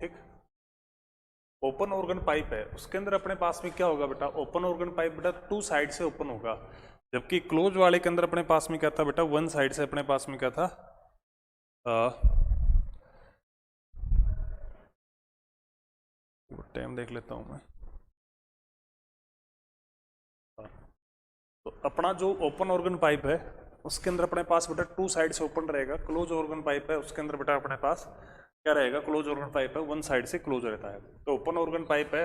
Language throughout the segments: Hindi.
ठीक। ओपन ऑर्गन पाइप है, उसके अंदर अपने पास में क्या होगा बेटा, ओपन ऑर्गन पाइप बेटा टू साइड से ओपन होगा, जबकि क्लोज वाले के अंदर अपने पास में क्या था बेटा, वन साइड से अपने पास में क्या था, टाइम देख लेता हूं मैं। तो अपना जो ओपन ऑर्गन पाइप है उसके अंदर अपने पास बेटा टू साइड से ओपन रहेगा, क्लोज ऑर्गन पाइप है उसके अंदर बेटा अपने पास क्या रहेगा, क्लोज ऑर्गन पाइप है वन साइड से क्लोज रहता है। तो ओपन ऑर्गन पाइप है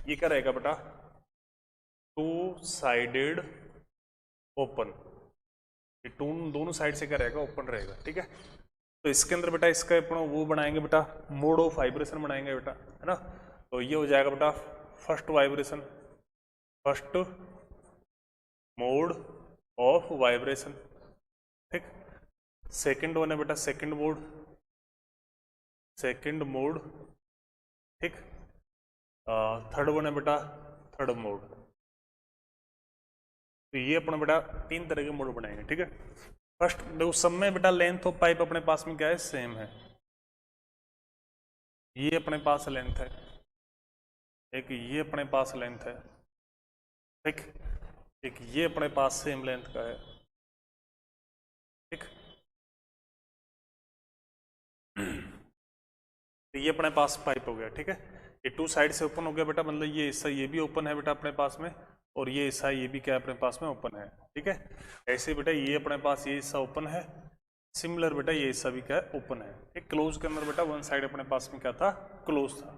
ये क्या रहेगा बेटा, टू साइडेड ओपन, टू दोनों साइड से क्या रहेगा, ओपन रहेगा, ठीक है। तो इसके अंदर बेटा इसका अपना वो बनाएंगे बेटा, मोड ऑफ वाइब्रेशन बनाएंगे बेटा, है ना। तो ये हो जाएगा बेटा first vibration, first mode of vibration, ठीक। सेकंड वन है बेटा सेकंड मोड, सेकंड मोड, ठीक। थर्ड वन है बेटा थर्ड मोड। तो ये अपना बेटा तीन तरह के मोड बनाएंगे, ठीक है। फर्स्ट देखो सब में बेटा लेंथ ऑफ पाइप अपने पास में क्या है, सेम है, ये अपने पास लेंथ है, एक ये अपने पास लेंथ है, ठीक, एक ये अपने पास सेम लेंथ का है, ठीक। तो ये अपने पास पाइप हो गया, ठीक है। ये टू साइड से ओपन हो गया बेटा, मतलब ये हिस्सा ये भी ओपन है बेटा अपने पास में, और ये हिस्सा ये भी क्या है अपने पास में ओपन है, ठीक है। ऐसे बेटा ये अपने पास ये हिस्सा ओपन है, सिमिलर बेटा ये हिस्सा भी क्या है ओपन है, एक क्लोज के अंदर बेटा वन साइड अपने पास में क्या था, क्लोज था,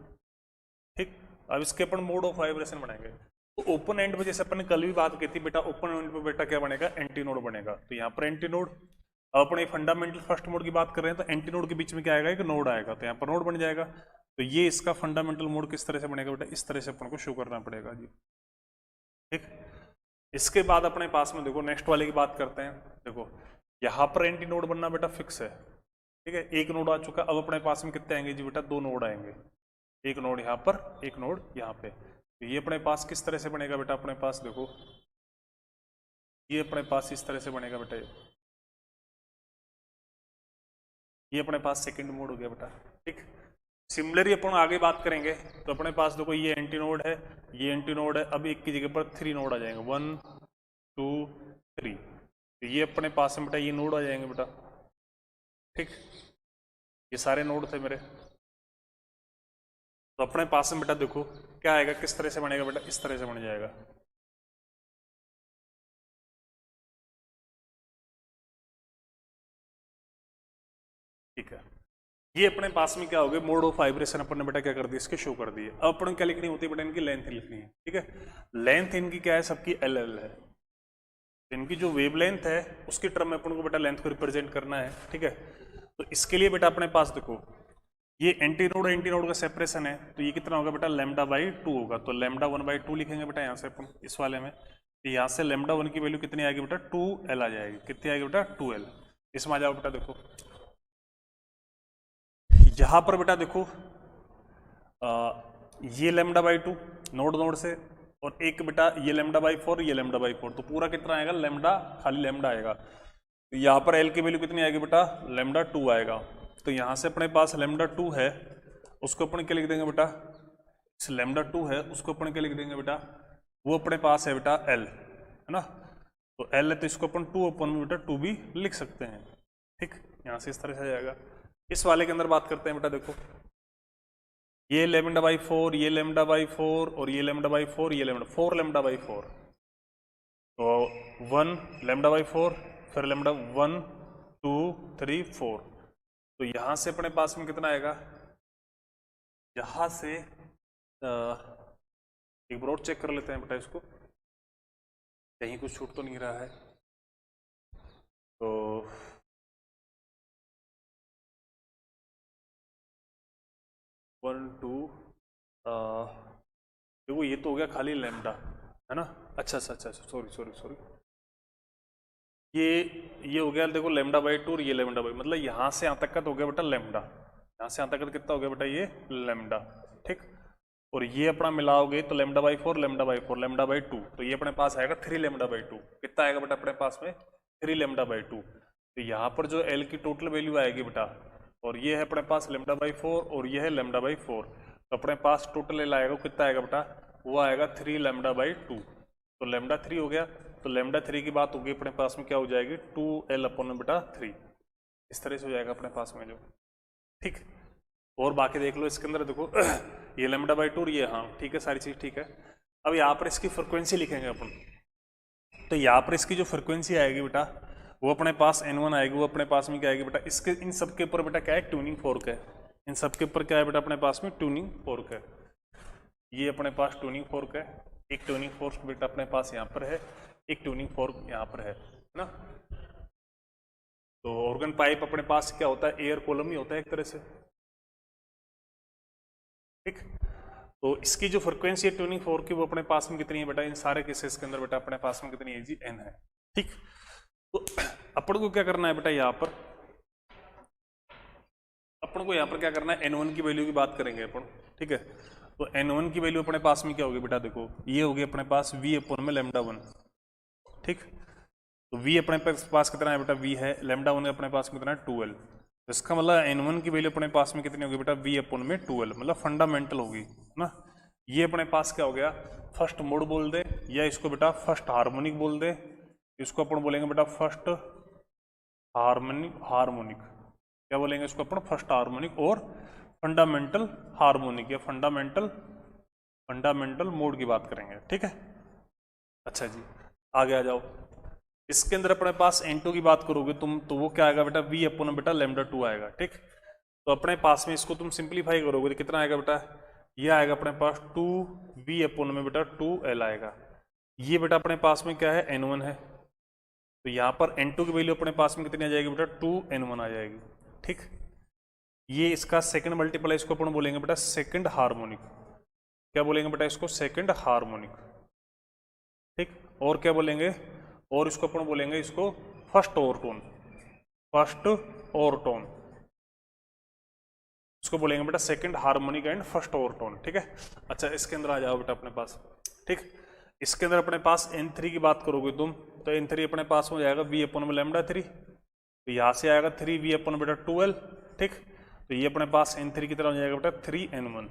ठीक। अब इसके अपन मोड ऑफ वाइब्रेशन बनाएंगे। तो ओपन एंड पे जैसे अपन ने कल भी बात की थी बेटा, ओपन एंड पे बेटा क्या बनेगा, एंटी नोड बनेगा। तो यहाँ पर एंटी नोड, अब अपने फंडामेंटल फर्स्ट मोड की बात कर रहे हैं तो एंटी नोड के बीच में क्या आएगा, एक नोड आएगा, तो यहाँ पर नोड बन जाएगा। तो ये इसका फंडामेंटल मोड किस तरह से बनेगा बेटा, इस तरह से अपन को शो करना पड़ेगा जी, ठीक। इसके बाद अपने पास में देखो नेक्स्ट वाले की बात करते हैं। देखो यहाँ पर एंटी नोड बनना बेटा फिक्स है, ठीक है, एक नोड आ चुका। अब अपने पास में कितने आएंगे जी बेटा, दो नोड आएंगे, एक नोड यहाँ पर एक नोड यहाँ पे। तो ये अपने पास किस तरह से बनेगा बेटा, अपने पास देखो ये अपने पास इस तरह से बनेगा बेटा, ये अपने पास सेकंड मोड हो गया बेटा, ठीक। सिमिलरली अपन आगे बात करेंगे तो अपने पास देखो ये एंटी नोड है, ये एंटी नोड है, अब एक की जगह पर थ्री नोड आ जाएंगे, 1 2 3। तो ये अपने पास में बेटा ये नोड आ जाएंगे बेटा, ठीक, ये सारे नोड थे मेरे। तो अपने पास में बेटा देखो क्या आएगा, किस तरह से बनेगा बेटा, इस तरह से बन जाएगा, ठीक है। ये अपने पास में क्या हो गया, मोड ऑफ वाइब्रेशन अपन ने बेटा क्या कर दिया, इसके शो कर दिए। अब अपन क्या लिखनी होती है बेटा, इनकी लेंथ लिखनी है, ठीक है। लेंथ इनकी क्या है, सबकी एल एल है। इनकी जो वेवलेंथ है उसकी टर्म में अपन को बेटा लेंथ को रिप्रेजेंट करना है, ठीक है। तो इसके लिए बेटा अपने पास देखो ये एंटी नोड का सेपरेशन है, तो ये कितना होगा बेटा, लैम्डा बाई 2 होगा। तो लैम्डा 1/2 लिखेंगे बेटा यहाँ से अपन इस वाले में। तो यहाँ से लैम्डा 1 की वैल्यू कितनी आएगी बेटा, 2L आ जाएगी। कितनी आएगी बेटा, 2L। इसमें आ जाओ बेटा, देखो यहाँ पर बेटा देखो ये लैम्डा बाई 2 नोड से, और एक बेटा ये लैम्डा बाई 4, ये लैम्डा बाई 4, तो पूरा कितना आएगा, लैम्डा खाली लैम्डा आएगा। तो यहाँ पर एल की वैल्यू कितनी आएगी बेटा, लैम्डा 2 आएगा। तो यहाँ से अपने पास लैम्डा 2 है, उसको अपन क्या लिख देंगे बेटा, इस लैम्डा 2 है उसको अपन क्या लिख देंगे बेटा, वो अपने पास है बेटा एल, है ना। तो एल है तो इसको अपन 2 अपन में बेटा 2 भी लिख सकते हैं, ठीक। यहाँ से इस तरह से आ जाएगा। इस वाले के अंदर बात करते हैं बेटा, देखो ये लैम्डा बाई 4, ये लैम्डा बाई 4, और ये लैम्डा बाई 4, ये लैम्डा 4 लैम्डा बाई 4। तो 1 लैम्डा बाई 4, फिर लैम्डा 1 2 3 4। तो यहां से अपने पास में कितना आएगा, यहां से एक बार और चेक कर लेते हैं बेटा इसको, कहीं कुछ छूट तो नहीं रहा है। तो 1 2 देखो ये तो हो गया खाली लैम्डा, है ना। अच्छा अच्छा अच्छा, सॉरी सॉरी सॉरी, ये हो गया देखो लैम्डा बाई 2 और ये लैम्डा बाई, मतलब यहाँ से यहाँ तक का तो हो गया बेटा लैम्डा, यहाँ से यहाँ तक का कितना हो गया बेटा, ये लैम्डा, ठीक। और ये अपना मिलाओगे तो lambda by 4 lambda by 4 lambda by 2, तो ये अपने पास आएगा 3 लैम्डा बाई 2। कितना आएगा बेटा अपने पास में, 3 लैम्डा बाई 2। तो यहाँ पर जो एल की टोटल वैल्यू आएगी बेटा और ये है अपने पास λ/4 और ये है λ/4, तो अपने पास टोटल एल आएगा कितना आएगा बेटा, वो आएगा 3 λ/2, तो λ3 हो गया, तो λ3 की बात होगी अपने पास में क्या हो जाएगी 2l/3, इस तरह से हो जाएगा अपने पास में जो, ठीक। और बाकी देख लो इसके अंदर देखो ये λ/2 और ये, हाँ ठीक है, सारी चीज ठीक है। अब यहाँ पर इसकी फ्रिक्वेंसी लिखेंगे अपन, तो यहाँ पर इसकी जो फ्रिक्वेंसी आएगी बेटा वो अपने पास N1 आएगी, वो अपने पास में क्या आएगी बेटा, इसके इन सब के ऊपर बेटा क्या है, ट्यूनिंग फोर्क है, इन सब के ऊपर क्या है बेटा अपने पास में ट्यूनिंग फोर्क है, ये अपने पास ट्यूनिंग फोर्क है, एक ट्यूनिंग फोर्क बेटा अपने पास यहाँ पर है, एक ट्यूनिंग फोर्क यहाँ पर है ना। तो ऑर्गन पाइप अपने पास क्या होता है, एयर कॉलम ही होता है एक तरह से, ठीक। तो इसकी जो फ्रिक्वेंसी है ट्यूनिंग फोर्क की वो अपने पास में कितनी है बेटा, इन सारे केसेस के अंदर बेटा अपने पास में कितनी है जी, n है, ठीक। तो अपन को क्या करना है बेटा, यहाँ पर अपन को यहाँ पर क्या करना है, N1 की वैल्यू की बात करेंगे अपन, ठीक है। तो N1 की वैल्यू अपने पास में क्या होगी बेटा, देखो ये होगी अपने पास V/λ1, ठीक। तो V अपने पास कितना है बेटा, V है, λ1 अपने पास कितना है 2l, तो इसका मतलब N1 की वैल्यू अपने पास में कितनी होगी बेटा, V/2l, मतलब फंडामेंटल होगी ना। ये अपने पास क्या हो गया, फर्स्ट मोड बोल दे, या इसको बेटा फर्स्ट हार्मोनिक बोल दे, इसको अपन बोलेंगे बेटा फर्स्ट हार्मोनिक, क्या बोलेंगे इसको अपन, फर्स्ट हार्मोनिक और फंडामेंटल हार्मोनिक या फंडामेंटल मोड की बात करेंगे, ठीक है। अच्छा जी, आगे आ जाओ, इसके अंदर अपने पास N2 की बात करोगे तुम, तो वो क्या आएगा बेटा, V/λ2 आएगा, ठीक। तो अपने पास में इसको तुम सिंप्लीफाई करोगे तो कितना आएगा बेटा, ये आएगा अपने पास 2V/2l आएगा, ये बेटा अपने पास में क्या है, N1 है, तो यहाँ पर N2 की वैल्यू अपने पास में कितनी आ जाएगी बेटा, 2N1 आ जाएगी, ठीक। ये इसका सेकंड मल्टीपल है, इसको अपन बोलेंगे बेटा सेकंड हार्मोनिक, क्या बोलेंगे बेटा इसको, सेकंड हार्मोनिक, ठीक। और क्या बोलेंगे, और इसको अपन बोलेंगे इसको फर्स्ट ओवरटोन, फर्स्ट ओवरटोन, इसको बोलेंगे बेटा second harmonic and first overtone, ठीक है। अच्छा इसके अंदर आ जाओ बेटा अपने पास, ठीक। इसके अंदर अपने पास N3 की बात करोगे तुम, तो N3 अपने पास हो जाएगा V/λ3, तो यहाँ से आएगा 3V/2l, ठीक। तो ये अपने पास N3 की तरह हो जाएगा बेटा 3N1,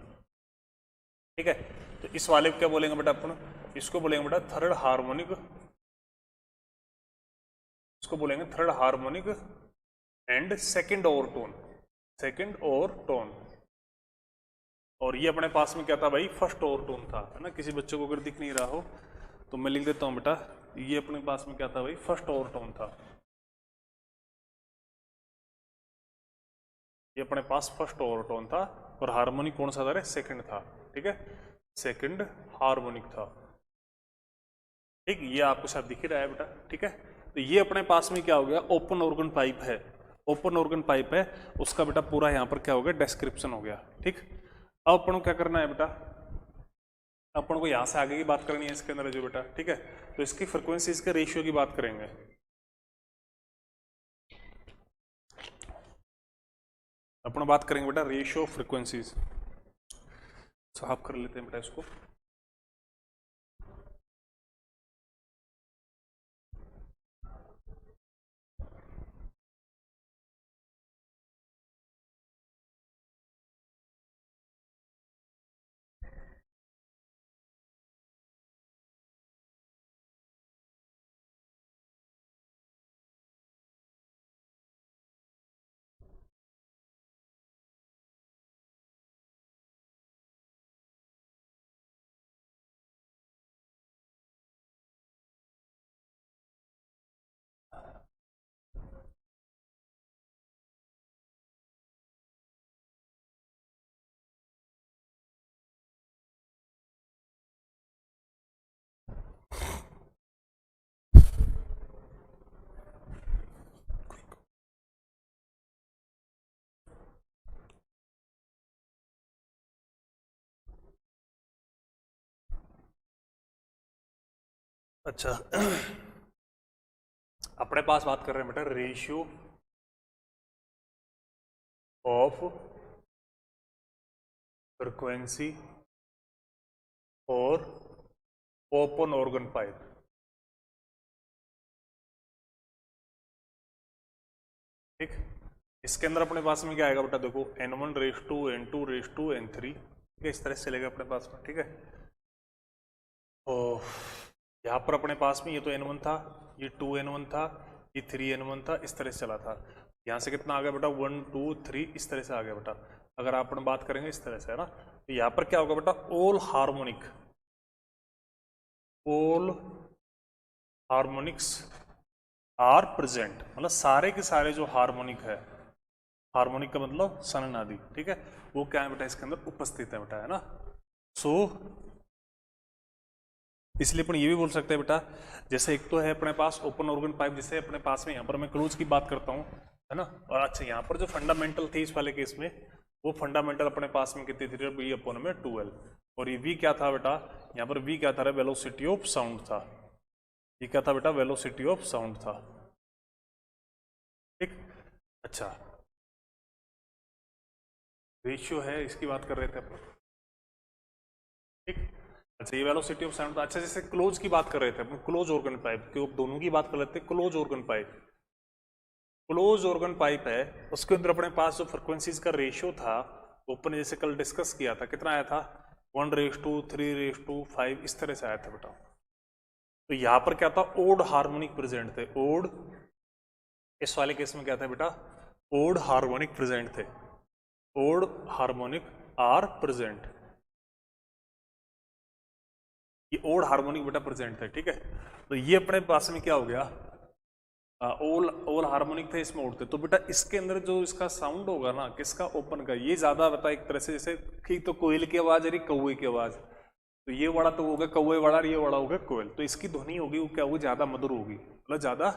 ठीक है। तो इस वाले को क्या बोलेंगे बेटा अपन, इसको बोलेंगे बेटा थर्ड हार्मोनिक, इसको बोलेंगे third harmonic and second overtone, second overtone. और ये अपने पास में क्या था भाई, फर्स्ट ओवरटोन था, है ना। किसी बच्चे को अगर दिख नहीं रहा हो तो मैं लिख देता हूं बेटा, ये अपने पास में क्या था भाई, फर्स्ट ओवरटोन था, ये अपने पास फर्स्ट ओवरटोन था, और हार्मोनिक कौन सा था, सेकंड था, ठीक है, सेकंड हार्मोनिक था, ठीक। ये आपको शायद दिख ही रहा है बेटा, ठीक है। तो ये अपने पास में क्या हो गया, ओपन ऑर्गन पाइप है, ओपन ऑर्गन पाइप है, उसका बेटा पूरा यहाँ पर क्या हो गया, डिस्क्रिप्शन हो गया, ठीक। अब अपन को क्या करना है बेटा, अपन को यहाँ से आगे की बात करनी है इसके अंदर जो बेटा, ठीक है। तो इसकी फ्रिक्वेंसी, इसके रेशियो की बात करेंगे, अपन बात करेंगे बेटा रेशियो ऑफ फ्रिक्वेंसीज, साफ कर लेते हैं बेटा इसको। अच्छा अपने पास बात कर रहे हैं बेटा रेशियो ऑफ फ्रिक्वेंसी और ओपन ऑर्गन पाइप, ठीक। इसके अंदर अपने पास में क्या आएगा बेटा, देखो n1 raise to n2 raise to n3, ठीक है, इस तरह से चलेगा अपने पास में, ठीक है। तो यहाँ पर अपने पास में ये तो n1 था, ये 2n1 था, ये 3n1 था, इस तरह से चला था। यहाँ से कितना आ गया बेटा, 1 2 3, इस तरह से आ गया बेटा। अगर आप बात करेंगे इस तरह से, है ना, तो यहाँ पर क्या होगा बेटा, ऑल हार्मोनिक्स आर प्रेजेंट, मतलब सारे के सारे जो हार्मोनिक है, हार्मोनिक का मतलब सनन आदि, ठीक है, वो क्या है बेटा, इसके अंदर उपस्थित है बेटा, है ना। सो इसलिए अपन ये भी बोल सकते हैं बेटा, जैसे एक तो है अपने पास ओपन ऑर्गन पाइप, जैसे अपने पास में यहाँ पर मैं क्लोज की बात करता हूँ, है ना। और अच्छा, यहाँ पर जो फंडामेंटल थी इस वाले केस में, वो फंडामेंटल अपने पास में कितनी थी, बी अपन में 12, और ये वी क्या था बेटा, यहाँ पर वी क्या था, वेलोसिटी ऑफ साउंड था। ये क्या था बेटा, वेलोसिटी ऑफ साउंड था, ठीक। अच्छा, रेशियो है, इसकी बात कर रहे थे अपन, ठीक। अच्छा, ये वेलोसिटी ऑफ साउंड था। अच्छा, जैसे क्लोज की बात कर रहे थे अपन, क्लोज ऑर्गन पाइप के दोनों की बात कर लेते हैं। Close organ pipe, close organ pipe है, उसके अंदर अपने पास जो फ्रिक्वेंसीज का रेशियो था, ओपन जैसे कल डिस्कस किया था, कितना आया था, 1 रेस टू 3 रेस टू 5, इस तरह से आया था बेटा। तो यहां पर क्या था, ओड हार्मोनिक प्रेजेंट थे, ओड, इस वाले केस में क्या था बेटा, ओड हार्मोनिक प्रेजेंट थे, ओड हार्मोनिक आर प्रेजेंट, ये ओड हार्मोनिक बेटा प्रेजेंट थे, ठीक है। तो ये अपने पास में क्या हो गया, ओल ओल हार्मोनिक थे, इसमें उड़ते, तो बेटा इसके अंदर जो इसका साउंड होगा ना, किसका, ओपन का, ये ज्यादा बता, एक तरह से जैसे कि तो कोयल की आवाज आ रही, कौवे की आवाज, तो ये वाला तो होगा कौवे वाला, ये वाला होगा कोयल, तो इसकी ध्वनि होगी वो क्या होगी, ज्यादा मधुर होगी, मतलब ज्यादा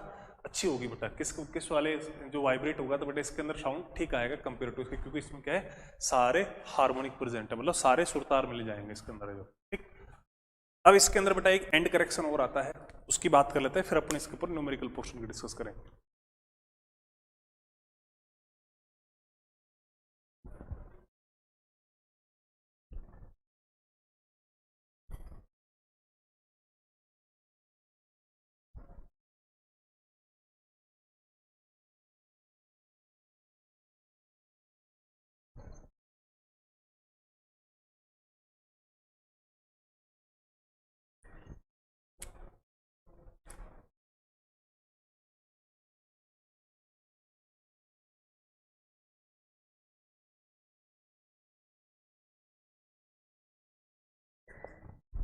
अच्छी होगी बेटा। किस किस वाले जो वाइब्रेट होगा, तो बेटा इसके अंदर साउंड ठीक आएगा कंपेयर टू इसके, क्योंकि इसमें क्या है, सारे हार्मोनिक प्रेजेंट है, मतलब सारे सुरतार मिल जाएंगे इसके अंदर जो, ठीक। अब इसके अंदर बेटा एक एंड करेक्शन और आता है, उसकी बात कर लेते हैं, फिर अपन इसके ऊपर न्यूमेरिकल पोर्शन की डिस्कस करेंगे।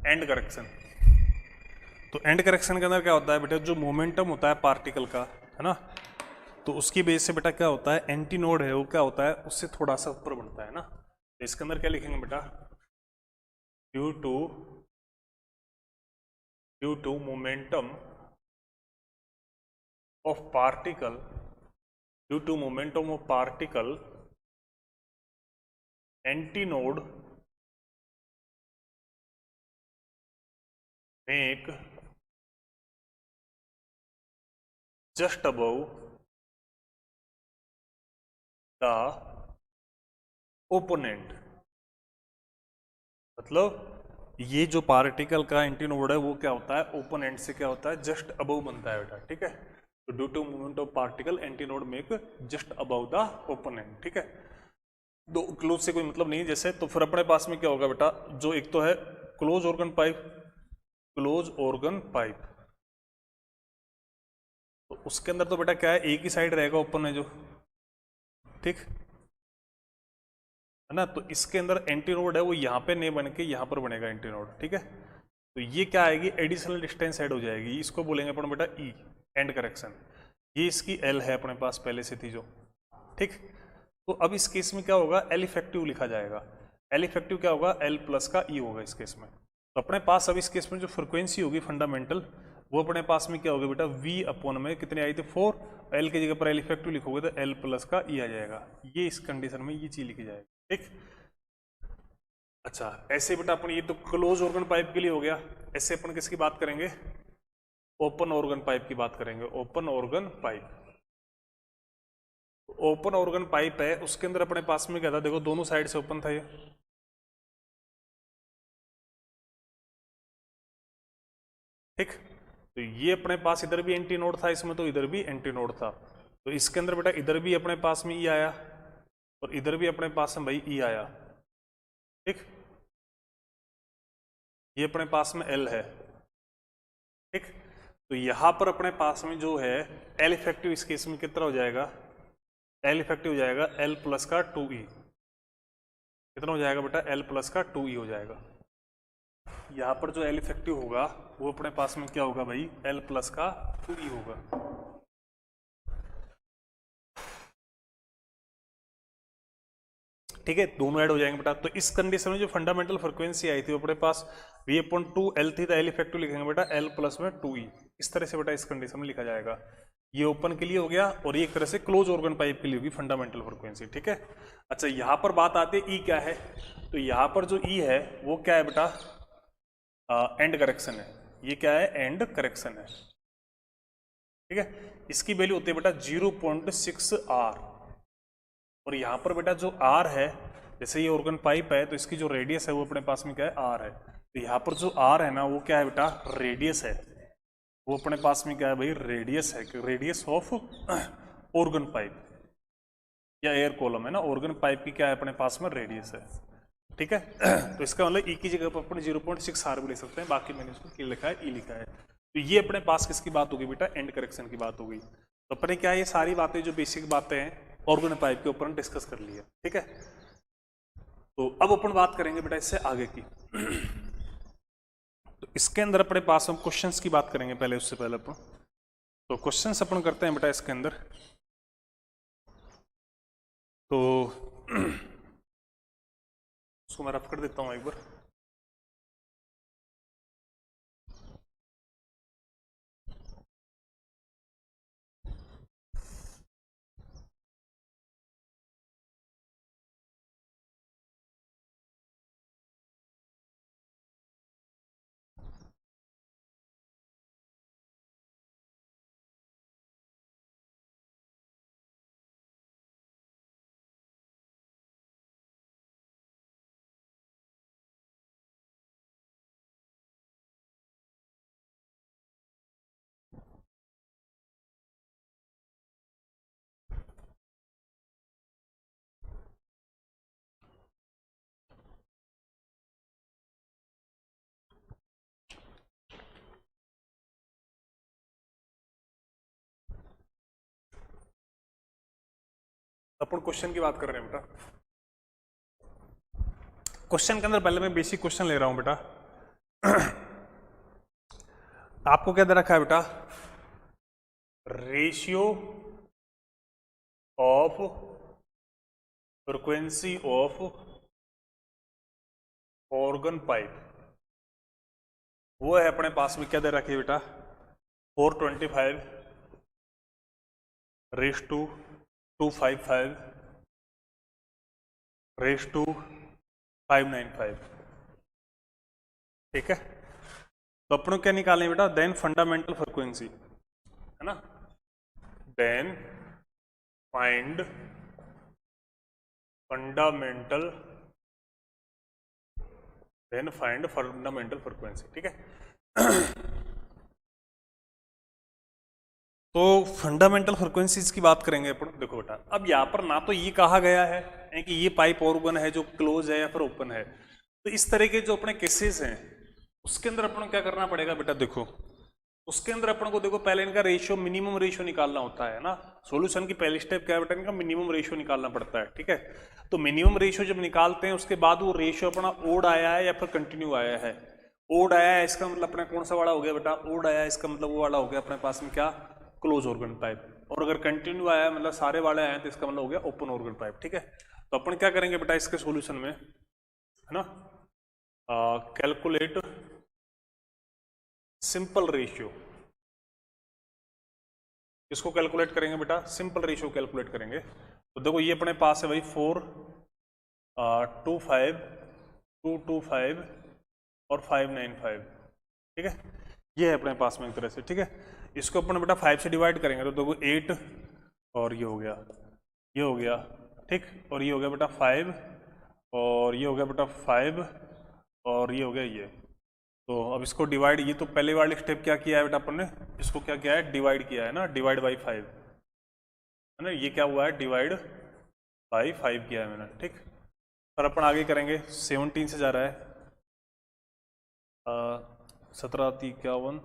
एंड करेक्शन, तो एंड करेक्शन के अंदर क्या होता है बेटा, जो मोमेंटम होता है पार्टिकल का, है ना, तो उसकी बेस से बेटा क्या होता है, एंटी नोड है वो क्या होता है, उससे थोड़ा सा ऊपर बनता है ना। तो इसके अंदर क्या लिखेंगे बेटा, due to momentum of particle, due to momentum of particle, antinode make just above the opponent, मतलब ये जो पार्टिकल का एंटीनोड है वो क्या होता है, ओपोनेंट से क्या होता है, जस्ट अबव बनता है बेटा, ठीक है। तो due to movement of particle antinode make just above the opponent, ठीक है। दो क्लोज से कोई मतलब नहीं जैसे, तो फिर अपने पास में क्या होगा बेटा, जो एक तो है close organ pipe, close organ pipe, तो उसके अंदर तो बेटा क्या है, एक ही साइड रहेगा ओपन है जो, ठीक है ना। तो इसके अंदर एंटीनोड है वो यहाँ पे नहीं बन के यहाँ पर बनेगा एंटीनोड, ठीक है। तो ये क्या आएगी, एडिशनल डिस्टेंस ऐड हो जाएगी, इसको बोलेंगे अपन बेटा ई, एंड करेक्शन। ये इसकी एल है अपने पास पहले से थी जो, ठीक। तो अब इस केस में क्या होगा, एल इफेक्टिव लिखा जाएगा, एल इफेक्टिव क्या होगा, एल प्लस का ई होगा इस केस में। तो अपने पास अब इस केस में जो फ्रिक्वेंसी होगी फंडामेंटल, वो अपने पास में क्या होगा बेटा, v अपॉन में कितने आई थी 4, एल की जगह पर एल इफेक्टिव लिखोगे तो एल प्लस का ई आ जाएगा, ये इस कंडीशन में ये चीज लिखी जाएगी, ठीक। अच्छा, ऐसे बेटा अपन ये तो क्लोज ऑर्गन पाइप के लिए हो गया, ऐसे अपन किसकी बात करेंगे, ओपन ऑर्गन पाइप की बात करेंगे, open organ pipe. Open organ pipe है, उसके अंदर अपने पास में क्या था, देखो दोनों साइड से ओपन था ये, ठीक। तो ये अपने पास इधर भी एंटी नोड था इसमें, तो इधर भी एंटी नोड था, तो इसके अंदर बेटा इधर भी अपने पास में ई आया और इधर भी अपने पास में भाई ई आया, ठीक। ये अपने पास में एल है, ठीक। तो यहां पर अपने पास में जो है एल इफेक्टिव इस केस में कितना हो जाएगा, एल इफेक्टिव हो जाएगा एल प्लस का 2e। कितना हो जाएगा बेटा, एल प्लस का 2e हो जाएगा। यहां पर जो एल इफेक्टिव होगा वो अपने पास में क्या होगा भाई, एल प्लस का 2e होगा। ठीक है, दोनों ऐड हो जाएंगे बेटा। तो इस कंडीशन में जो फंडामेंटल फ्रीक्वेंसी आई थी वो अपने पास v/2 थी, तो एल इफेक्टिव लिखेंगे बेटा एल प्लस में 2e। इस तरह से बेटा इस कंडीशन में लिखा जाएगा। ये ओपन के लिए हो गया और ये एक तरह से क्लोज ऑर्गन पाइप के लिए होगी फंडामेंटल फ्रीक्वेंसी, ठीक है। अच्छा, यहां पर बात आती है ई क्या है, तो यहां पर जो ई है वो क्या है बेटा, एंड करेक्शन है। ये क्या है, एंड करेक्शन है, ठीक है। इसकी वैल्यू होती है बेटा 0.6 R। और यहां पर बेटा जो R है, जैसे ये ऑर्गन पाइप है तो इसकी जो रेडियस है वो अपने पास में क्या है, R है। तो यहां पर जो R है ना वो क्या है बेटा, रेडियस है। वो अपने पास में क्या है भाई, रेडियस है, रेडियस ऑफ ऑर्गन पाइप या एयर कॉलम है ना, ऑर्गन पाइप की क्या है अपने पास में, रेडियस है, ठीक है। तो इसका मतलब ई की जगह पर अपन 0.6 R भी ले सकते हैं, बाकी मैंने उसको क्या लिखा है, ई लिखा है। तो ये अपने पास किसकी बात होगी बेटा, एंड करेक्शन की बात होगी। तो अपने क्या ये सारी बातें जो बेसिक बातें हैं ऑर्गन पाइप के ऊपर डिस्कस कर लिया, ठीक है। तो अब अपन बात करेंगे बेटा इससे आगे की। तो इसके अंदर अपने पास हम क्वेश्चंस की बात करेंगे पहले, उससे पहले अपन तो क्वेश्चंस अपन करते हैं बेटा इसके अंदर। तो उसको मैं रफ कर देता हूं एक बार। अपन क्वेश्चन की बात कर रहे हैं बेटा। क्वेश्चन के अंदर पहले मैं बेसिक क्वेश्चन ले रहा हूं बेटा। आपको क्या दे रखा है बेटा, ratio of frequency of organ pipe, वो है अपने पास में क्या दे रखी है बेटा, 425 रेस टू 255 रेस टू 595, ठीक है। तो अपन क्या निकालें बेटा, देन फंडामेंटल फ्रीक्वेंसी है ना, then find fundamental, then find fundamental frequency, ठीक है। तो फंडामेंटल फ्रीक्वेंसीज की बात करेंगे अपन। देखो बेटा, अब यहाँ पर ना तो ये कहा गया है कि ये पाइप ऑर्गन है जो क्लोज है या फिर ओपन है। तो इस तरह के जो अपने केसेस हैं उसके अंदर अपन को क्या करना पड़ेगा बेटा, देखो उसके अंदर अपन को देखो पहले इनका रेशियो, मिनिमम रेशियो निकालना होता है ना। सॉल्यूशन की पहली स्टेप क्या है बेटा, इनका मिनिमम रेशियो निकालना पड़ता है, ठीक है। तो मिनिमम रेशियो जब निकालते हैं उसके बाद वो रेशियो अपना ओड आया है या फिर कंटिन्यू आया है। ओड आया है इसका मतलब अपना कौन सा वाला हो गया बेटा, ओड आया है इसका मतलब वो वाला हो गया अपने पास में क्या, क्लोज ऑर्गन पाइप। और अगर कंटिन्यू आया मतलब सारे वाले आए तो इसका मतलब हो गया ओपन ऑर्गन पाइप, ठीक है। तो अपन क्या करेंगे बेटा इसके सॉल्यूशन में, है ना, कैलकुलेट सिंपल रेशियो। इसको कैलकुलेट करेंगे बेटा, सिंपल रेशियो कैलकुलेट करेंगे। तो देखो ये अपने पास है भाई 4 2 5 2 2 5 और 5 9 5, ठीक है। ये है अपने पास में एक तरह से, ठीक है। इसको अपन बेटा 5 से डिवाइड करेंगे तो देखो 8 और ये हो गया, ये हो गया, ठीक। और ये हो गया बेटा 5 और ये हो गया बेटा 5 और ये हो गया ये। तो अब इसको डिवाइड, ये तो पहले वाली स्टेप क्या किया है बेटा अपन ने, इसको क्या किया है, डिवाइड किया है ना, डिवाइड बाई 5। है ना, ये क्या हुआ है, डिवाइड बाई 5 किया है मैंने, ठीक। और अपन आगे करेंगे, 17 से जा रहा है, 17×51,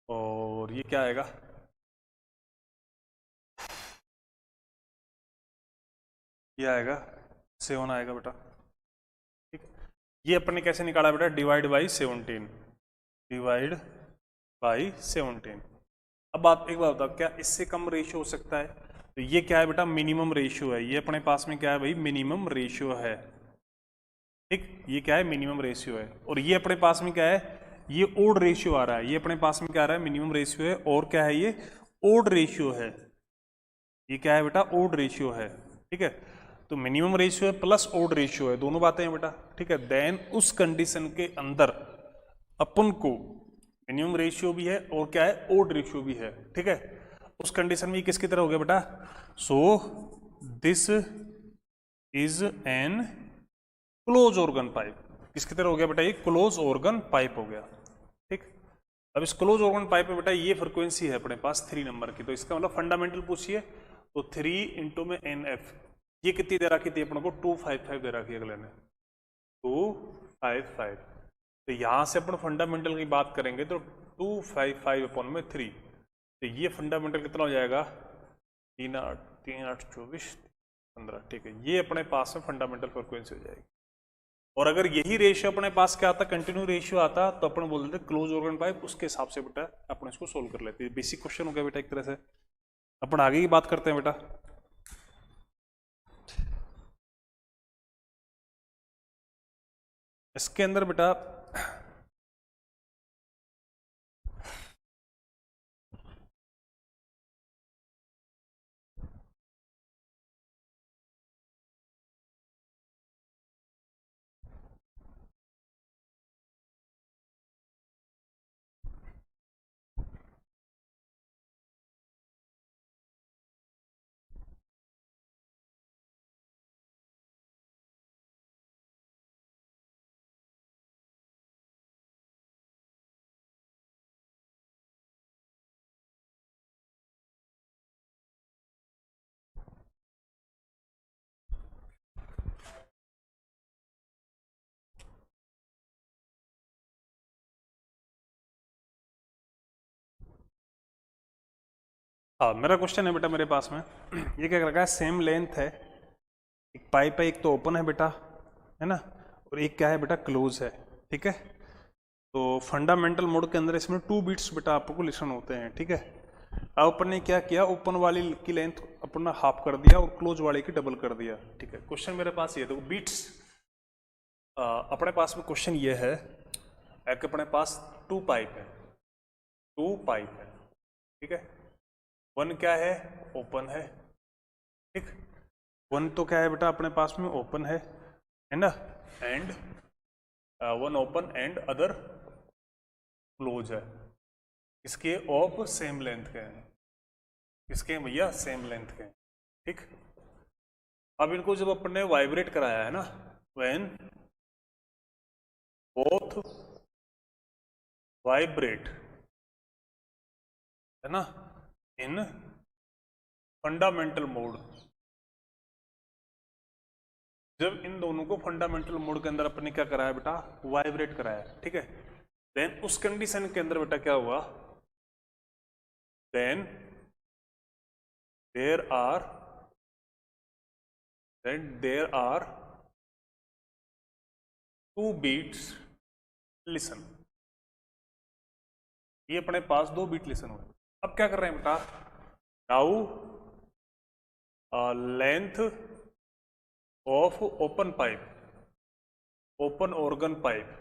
और ये क्या आएगा, ये आएगा 7 आएगा बेटा, ठीक। ये अपन ने कैसे निकाला बेटा, डिवाइड बाई 17, डिवाइड बाई 17। अब आप एक बात बताओ, क्या इससे कम रेशियो हो सकता है? तो ये क्या है बेटा, मिनिमम रेशियो है, ये अपने पास में क्या है भाई, मिनिमम रेशियो है, ठीक। ये क्या है, मिनिमम रेशियो है। और ये अपने पास में क्या है, ये ओड रेशियो आ रहा है, ये अपने पास में क्या आ रहा है, मिनिमम रेशियो है, और क्या है, ये ओड रेशियो है, ये क्या है बेटा, ओड रेशियो है, ठीक है। तो मिनिमम रेशियो है प्लस ओड रेशियो है, दोनों बातें हैं बेटा, ठीक है। देन उस कंडीशन के अंदर अपन को मिनिमम रेशियो भी है और क्या है, ओड रेशियो भी है, ठीक है। उस कंडीशन में ये किसकी तरह हो गया बेटा, so this is an close organ pipe, किसकी तरह हो गया बेटा, ये क्लोज ऑर्गन पाइप हो गया, ठीक। अब इस क्लोज ऑर्गन पाइप में बेटा ये फ्रिक्वेंसी है अपने पास 3 नंबर की, तो इसका मतलब फंडामेंटल पूछिए तो 3 इंटू में NF, ये कितनी दे रखी थी अपने को, 255 दे रखी है अगले ने, 255। तो यहां से अपन फंडामेंटल की बात करेंगे तो 255/3, तो ये फंडामेंटल कितना हो जाएगा, 3 8 24 15, ठीक है। ये अपने पास में फंडामेंटल फ्रिक्वेंसी हो जाएगी। और अगर यही रेशियो अपने पास क्या आता, कंटिन्यू रेशियो आता, तो अपन बोल देते क्लोज ऑर्गन पाइप, उसके हिसाब से बेटा अपन इसको सोल्व कर लेते हैं। बेसिक क्वेश्चन हो गया बेटा एक तरह से। अपन आगे की बात करते हैं बेटा। इसके अंदर बेटा हाँ, मेरा क्वेश्चन है बेटा मेरे पास में ये क्या कर रखा है, सेम लेंथ है, एक पाइप है, एक तो ओपन है बेटा, है ना, और एक क्या है बेटा, क्लोज है, ठीक है। तो फंडामेंटल मोड के अंदर इसमें 2 बीट्स बेटा आपको लिसन होते हैं, ठीक है। अब अपन ने क्या किया, ओपन वाली की लेंथ अपन ने हाफ कर दिया और क्लोज वाले की डबल कर दिया, ठीक है। क्वेश्चन मेरे पास ये, देखो बीट्स अपने पास में क्वेश्चन ये है, एक अपने पास 2 पाइप है, 2 पाइप है, ठीक है। 1 क्या है, ओपन है, ठीक। 1 तो क्या है बेटा अपने पास में ओपन है ना, and 1 open and other close है, इसके ऑफ सेम लेंथ के हैं, इसके भैया सेम लेंथ के हैं, ठीक। अब इनको जब अपन ने वाइब्रेट कराया है ना, व्हेन बोथ वाइब्रेट, है ना, इन फंडामेंटल मोड, जब इन दोनों को फंडामेंटल मोड के अंदर अपन ने क्या कराया बेटा, वाइब्रेट कराया, ठीक है। देन उस कंडीशन के अंदर बेटा क्या हुआ, then there are 2 beats listen, ये अपने पास 2 बीट लिसन हुए। अब क्या कर रहे हैं बेटा, now length of open pipe, open organ pipe,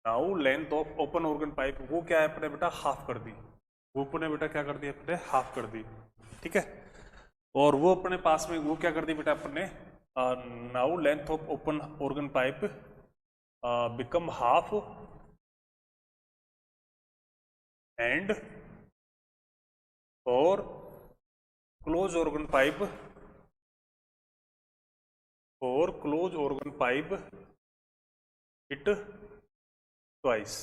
now length of open organ pipe, वो क्या है अपने बेटा, हाफ कर दी, वो अपने बेटा क्या कर दी अपने, हाफ कर दी, ठीक है। और वो अपने पास में वो क्या कर दी बेटा अपने, now length of open organ pipe become half and और क्लोज ऑर्गन पाइप, और close organ pipe it twice,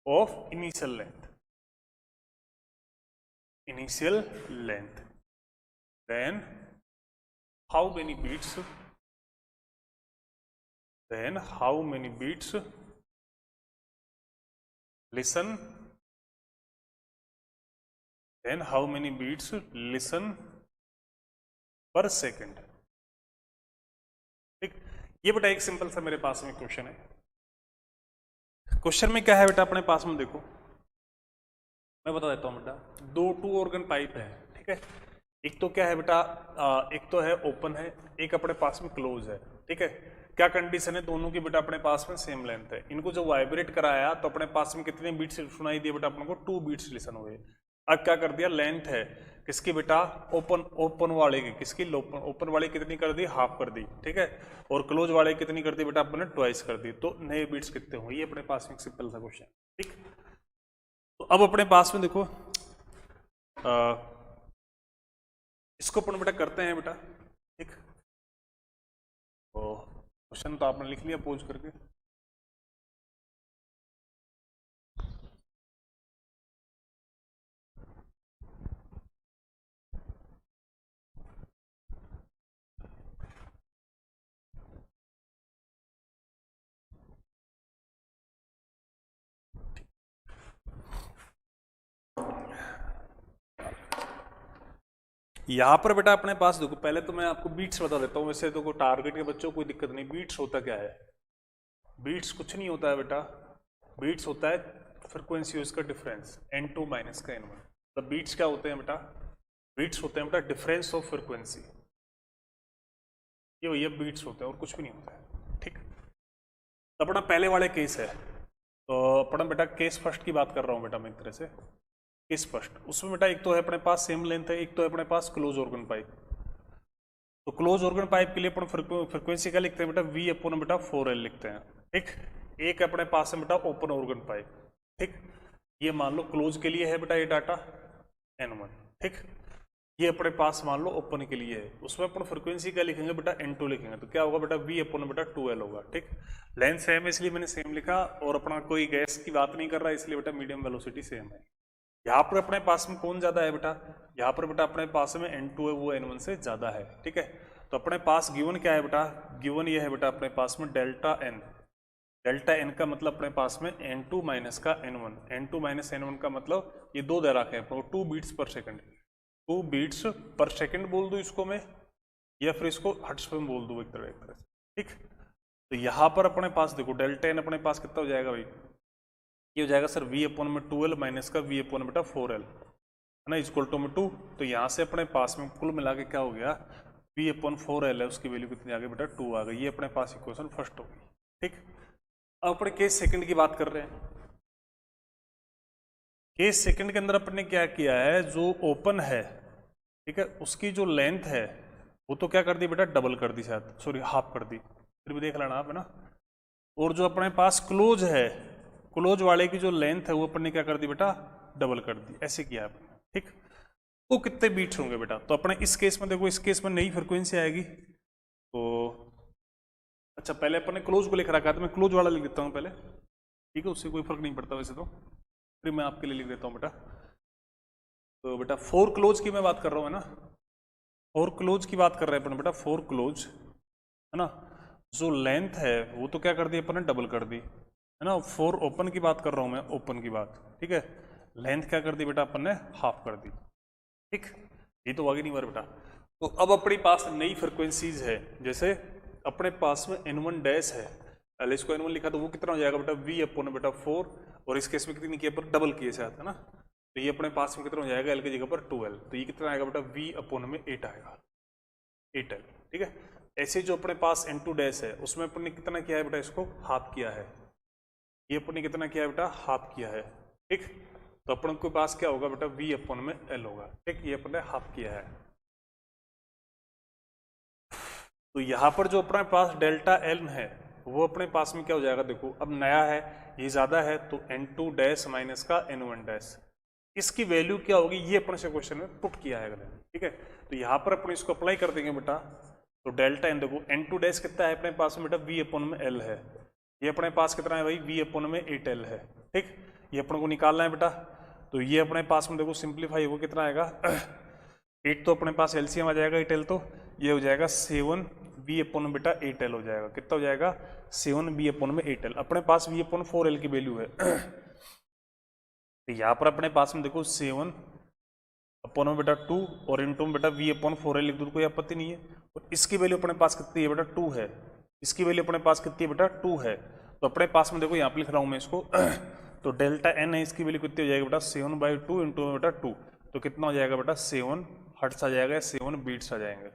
of initial length, initial length, then how many beats, then how many beats listen, then how many beats listen per second। ठीक, ये बेटा एक सिंपल सा मेरे पास में क्वेश्चन है। क्वेश्चन में क्या है बेटा अपने पास में, देखो मैं बता देता हूँ बेटा, दो 2 ऑर्गन पाइप है, ठीक है। एक तो क्या है बेटा, एक तो है ओपन है, एक अपने पास में क्लोज है, ठीक है। क्या कंडीशन है, दोनों की बेटा अपने पास में सेम लेंथ है। इनको जब वाइब्रेट कराया तो अपने पास में कितने बीट्स सुनाई दिए बेटा, अपने को 2 बीट्स लिसन हुए। अब क्या कर दिया, लेंथ है किसकी बेटा, ओपन वाले की, किसकी ओपन वाले कितनी कर दी, हाफ कर दी, ठीक है। और क्लोज वाले कितनी कर दी बेटा, अपने ट्वाइस कर दी। तो नए बीट्स कितने हुए, ये अपने पास में एक सिंपल सा क्वेश्चन, ठीक। तो अब अपने पास में देखो इसको अपन बेटा करते हैं बेटा, ठीक। तो क्वेश्चन तो आपने लिख लिया पोज करके। यहां पर बेटा अपने पास देखो, पहले तो मैं आपको बीट्स बता देता हूं। वैसे तो कोई टारगेट के बच्चों को कोई दिक्कत नहीं। बीट्स होता क्या है, बीट्स कुछ नहीं होता है बेटा, बीट्स होता है फ्रीक्वेंसी उसका डिफरेंस, n2 माइनस का n1। तो बीट्स क्या होते हैं बेटा, बीट्स होते हैं बेटा डिफरेंस ऑफ फ्रीक्वेंसी, ये बीट्स होते हैं और कुछ भी नहीं होता है, ठीक। तो अपना पहले वाले केस है, तो अपना बेटा केस फर्स्ट की बात कर रहा हूँ बेटा मैं एक तरह से, केस फर्स्ट। उसमें बेटा एक तो है अपने पास सेम लेंथ है, एक तो है अपने पास क्लोज ऑर्गन पाइप। तो क्लोज ऑर्गन पाइप के लिए अपन फ्रीक्वेंसी क्या लिखते हैं बेटा, v अपॉन बेटा 4l लिखते हैं, ठीक। एक अपने पास है बेटा ओपन ऑर्गन पाइप, ठीक। ये मान लो क्लोज के लिए है बेटा ये डाटा n1, ठीक। ये अपने पास मान लो ओपन के लिए है, उसमें अपन फ्रीक्वेंसी क्या लिखेंगे बेटा, n2 लिखेंगे। तो क्या होगा बेटा, v अपॉन बेटा 2l होगा, ठीक। लेंथ सेम है इसलिए मैंने सेम लिखा, और अपना कोई गैस की बात नहीं कर रहा इसलिए बेटा मीडियम वेलोसिटी सेम है। यहाँ पर अपने पास में कौन ज्यादा है बेटा, यहाँ पर बेटा अपने पास में n2 है, वो n1 से ज्यादा है, ठीक है। तो अपने पास गिवन क्या है बेटा, गिवन ये है बेटा अपने पास में डेल्टा n। डेल्टा n का मतलब अपने पास में n2 माइनस का n1, n2 माइनस n1 का मतलब ये दो दे रखे हैं 2 बीट्स पर सेकंड, 2 बीट्स पर सेकंड बोल दूं इसको मैं, या फिर इसको हर्ट्ज में बोल दूं एक तरह से, ठीक। तो यहाँ पर अपने पास देखो डेल्टा n अपने पास कितना हो जाएगा भाई, ये हो जाएगा सर v अपॉन में 2l माइनस का v अपॉन बेटा 4l है ना, इक्वल टू में 2। तो यहाँ से अपने पास में कुल मिला के क्या हो गया, v अपॉन 4l है, उसकी वैल्यू कितनी आ गई बेटा 2 आ गई। ये अपने पास इक्वेशन फर्स्ट हो गई, ठीक। अब अपने केस सेकंड की बात कर रहे हैं। केस सेकंड के अंदर अपन ने क्या किया है, जो ओपन है, ठीक है, उसकी जो लेंथ है वो तो क्या कर दी बेटा, डबल कर दी, शायद सॉरी हाफ कर दी, फिर भी देख लेना आप, है ना। और जो अपने पास क्लोज है, क्लोज वाले की जो लेंथ है वो अपन ने क्या कर दी बेटा, डबल कर दी, ऐसे किया है, ठीक। वो कितने बीट्स होंगे बेटा, तो अपने इस केस में देखो, इस केस में नई फ्रिक्वेंसी आएगी। तो अच्छा पहले अपन ने क्लोज को लिख रखा था, मैं क्लोज वाला लिख देता हूँ पहले, ठीक है, उससे कोई फर्क नहीं पड़ता वैसे तो, फिर मैं आपके लिए लिख देता हूँ बेटा। तो बेटा 4 क्लोज की मैं बात कर रहा हूँ, है ना, 4 क्लोज की बात कर रहे हैं अपन बेटा, 4 क्लोज है ना। जो लेंथ है वो तो क्या कर दी अपन ने, डबल कर दी, है ना। 4 ओपन की बात कर रहा हूँ मैं, ओपन की बात, ठीक है। लेंथ क्या कर दी बेटा अपन ने, हाफ कर दी, ठीक। ये तो आगे नहीं हुआ बेटा। तो अब अपने पास नई फ्रिक्वेंसीज है, जैसे अपने पास में n1 डैश है, पहले इसको n1 लिखा तो वो कितना हो जाएगा बेटा, v अपॉन बेटा 4, और इस केस में कितनी किया पर डबल किए साथ, है ना। तो ये अपने पास में कितना हो जाएगा, l की जगह पर 2l, तो ये कितना आएगा बेटा, v अपॉन में 8 आएगा, 8l, ठीक है। ऐसे जो अपने पास n2 डैश है उसमें अपन ने कितना किया है बेटा, इसको हाफ किया है, ये अपन ने कितना किया है बेटा, हाफ किया है, ठीक। तो अपन के पास क्या होगा बेटा, v अपॉन में l होगा, ठीक। ये अपन ने हाफ किया है। तो यहाँ पर जो अपने पास डेल्टा l है वो अपने पास में क्या हो जाएगा, देखो अब नया है, ये ज्यादा है, तो n2 डैश माइनस का n1 डैश, इसकी वैल्यू क्या होगी, ये अपन से क्वेश्चन में पुट किया है, ठीक है। तो यहाँ पर अपन इसको अप्लाई कर देंगे बेटा। तो डेल्टा n देखो, n2 डैश कितना है अपने पास में बेटा, v अपॉन में l है, ये अपने पास कितना है भाई, v अपॉन में 8l है, ठीक। ये अपन को निकालना है बेटा। तो ये अपने पास में देखो सिंप्लीफाई हो कितना आएगा 8 तो अपने पास एलसीएम आ जाएगा 8l, तो ये हो जाएगा 7b अपॉन बेटा 8l हो जाएगा। कितना हो जाएगा 7b अपॉन में 8l। अपने पास v अपॉन 4l की वैल्यू है तो यहाँ पर अपने पास में देखो 7 अपॉन में बेटा 2 और इनटू में बेटा v अपॉन 4l लिख दो, कोई आपत्ति नहीं है। और इसकी वैल्यू अपने पास कितनी है बेटा 2 है, इसकी वैल्यू अपने पास कितनी है बेटा 2 है। तो अपने पास में देखो यहाँ पे लिख रहा हूँ मैं इसको तो डेल्टा n है, इसकी वैल्यू कितनी हो जाएगी बेटा 7/2 इंटू बेटा 2, तो कितना हो जाएगा बेटा 7 हर्ट्ज आ जाएगा, 7 बीट्स आ जाएंगे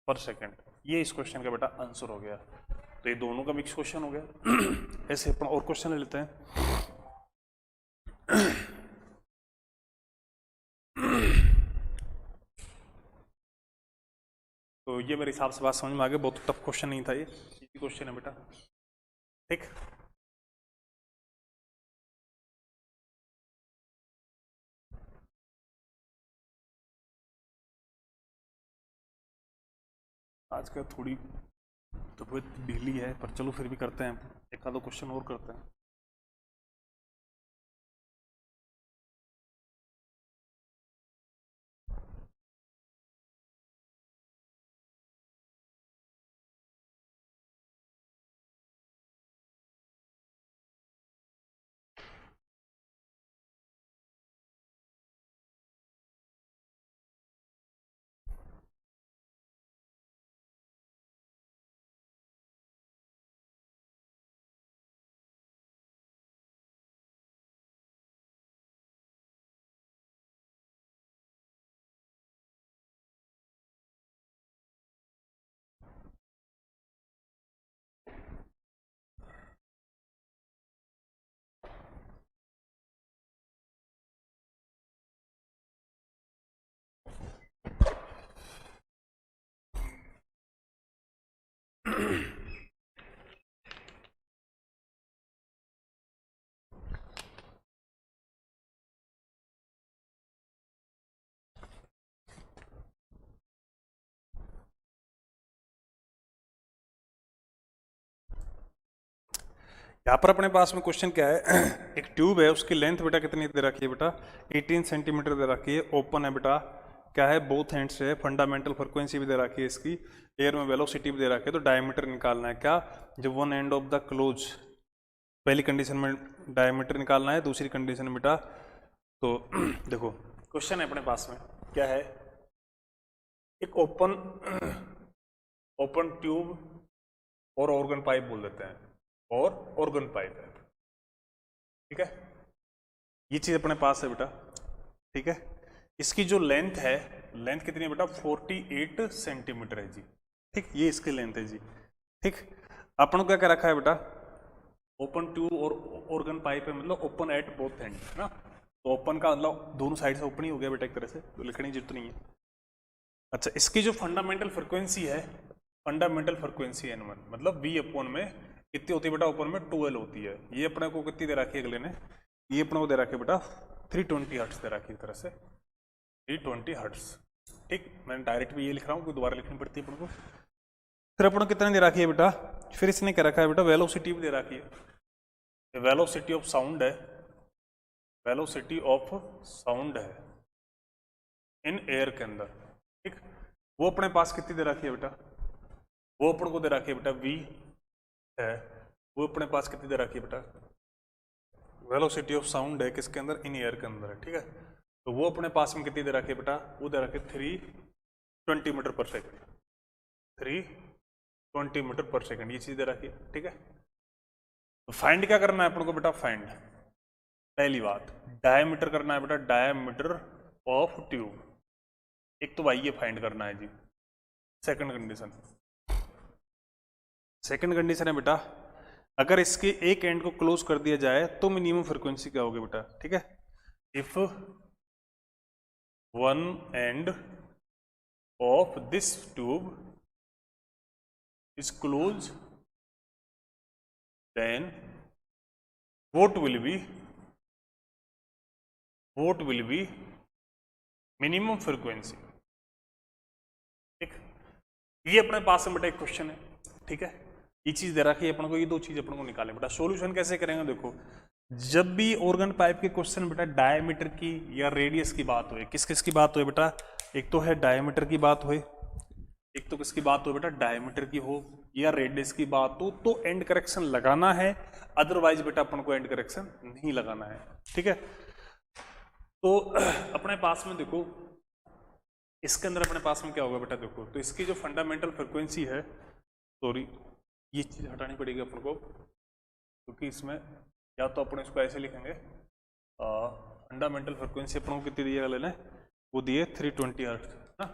पर सेकंड। ये इस क्वेश्चन का बेटा आंसर हो गया। तो ये दोनों का मिक्स क्वेश्चन हो गया। ऐसे अपन और क्वेश्चन ले लेते हैं। तो ये मेरे हिसाब से बात समझ में आ गई, बहुत टफ क्वेश्चन नहीं था, ये इजी क्वेश्चन है बेटा। ठीक, आज का थोड़ी तबीयत ढीली है पर चलो फिर भी करते हैं, एक आधा क्वेश्चन और करते हैं। यहाँ पर अपने पास में क्वेश्चन क्या है एक ट्यूब है, उसकी लेंथ बेटा कितनी दे रखी है बेटा 18 सेंटीमीटर दे रखी है, ओपन है बेटा, क्या है बोथ हैंड्स है, फंडामेंटल फ्रीक्वेंसी भी दे रखी है इसकी, एयर में वेलोसिटी भी दे रखी है। तो डायमीटर निकालना है, क्या जब one end of the close, पहली कंडीशन में डायमीटर निकालना है, दूसरी कंडीशन में बेटा तो देखो क्वेश्चन है अपने पास में क्या है, एक ओपन ट्यूब और ऑर्गन पाइप बोल देते हैं, और ऑर्गन पाइप है, ठीक है, ये चीज अपने पास है बेटा, ठीक है। इसकी जो लेंथ है, लेंथ कितनी है बेटा 48 सेंटीमीटर है जी, ठीक, ये इसकी लेंथ है जी, ठीक। अपन को क्या क्या रखा है बेटा, ओपन ट्यूब और ऑर्गन पाइप है, मतलब ओपन एट बोथ एंड है ना, तो ओपन का मतलब दोनों साइड से ओपन ही हो गया बेटा एक तरह से, तो लिखने की जरूरत नहीं है। अच्छा, इसकी जो फंडामेंटल फ्रिक्वेंसी है, फंडामेंटल फ्रिक्वेंसी N1 मतलब V अपॉन में कितनी होती है बेटा, ऊपर में 2L होती है। ये अपने को कितनी दे रखी है अगले ने, ये अपने को दे रखी है बेटा 320 हर्ट्ज दे रखी है, तरह से 320 हर्ट्ज, ठीक। मैंने डायरेक्ट भी ये लिख रहा हूँ, कोई दोबारा लिखनी पड़ती है अपन को। फिर अपन को कितने दे रखी है बेटा, फिर इसने क्या रखा है बेटा, वेलोसिटी भी दे रखी है, वेलोसिटी ऑफ साउंड है, वेलोसिटी ऑफ साउंड है इन एयर के अंदर, ठीक। वो अपने पास कितनी दे रखी है बेटा, वो अपन को दे रखी है बेटा V है, वो अपने पास कितनी दे रखी है बेटा, वेलोसिटी ऑफ साउंड है किसके अंदर, इन एयर के अंदर है, ठीक है। तो वो अपने पास में कितनी दे रखी है बेटा, वो दे रखी है 320 मीटर पर सेकंड, 320 मीटर पर सेकंड, ये चीज दे रखी है, ठीक है। तो फाइंड क्या करना है अपन को बेटा, फाइंड पहली बात डायमीटर करना है बेटा, डायमीटर ऑफ ट्यूब, एक तो भाई ये फाइंड करना है जी। सेकंड कंडीशन, सेकंड कंडीशन है बेटा, अगर इसके एक एंड को क्लोज कर दिया जाए तो मिनिमम फ्रीक्वेंसी क्या होगी बेटा, ठीक है। If one end of this tube is close then what will be minimum frequency, ठीक। ये अपने पास में बेटा एक क्वेश्चन है, ठीक है। ये चीज दे रखी है अपन को, ये दो चीज अपन को निकालें बेटा। सॉल्यूशन कैसे करेंगे देखो, जब भी ऑर्गन पाइप के क्वेश्चन बेटा डायमीटर की या रेडियस की बात हो, किस किस की बात हो बेटा, एक तो है डायमीटर की बात हो, एक तो किसकी बात हो बेटा डायमीटर की हो या रेडियस की बात हो, तो एंड करेक्शन लगाना है, अदरवाइज बेटा अपन को एंड करेक्शन नहीं लगाना है। ठीक है, तो अपने पास में देखो इसके अंदर अपने पास में क्या होगा बेटा, देखो तो इसकी जो फंडामेंटल फ्रिक्वेंसी है, सॉरी ये चीज हटानी पड़ेगी अपन को, क्योंकि इसमें या तो अपन इसको ऐसे लिखेंगे, फंडामेंटल फ्रिक्वेंसी अपन को कितनी दी है लेने, वो दिए 320 हर्ट्ज ना,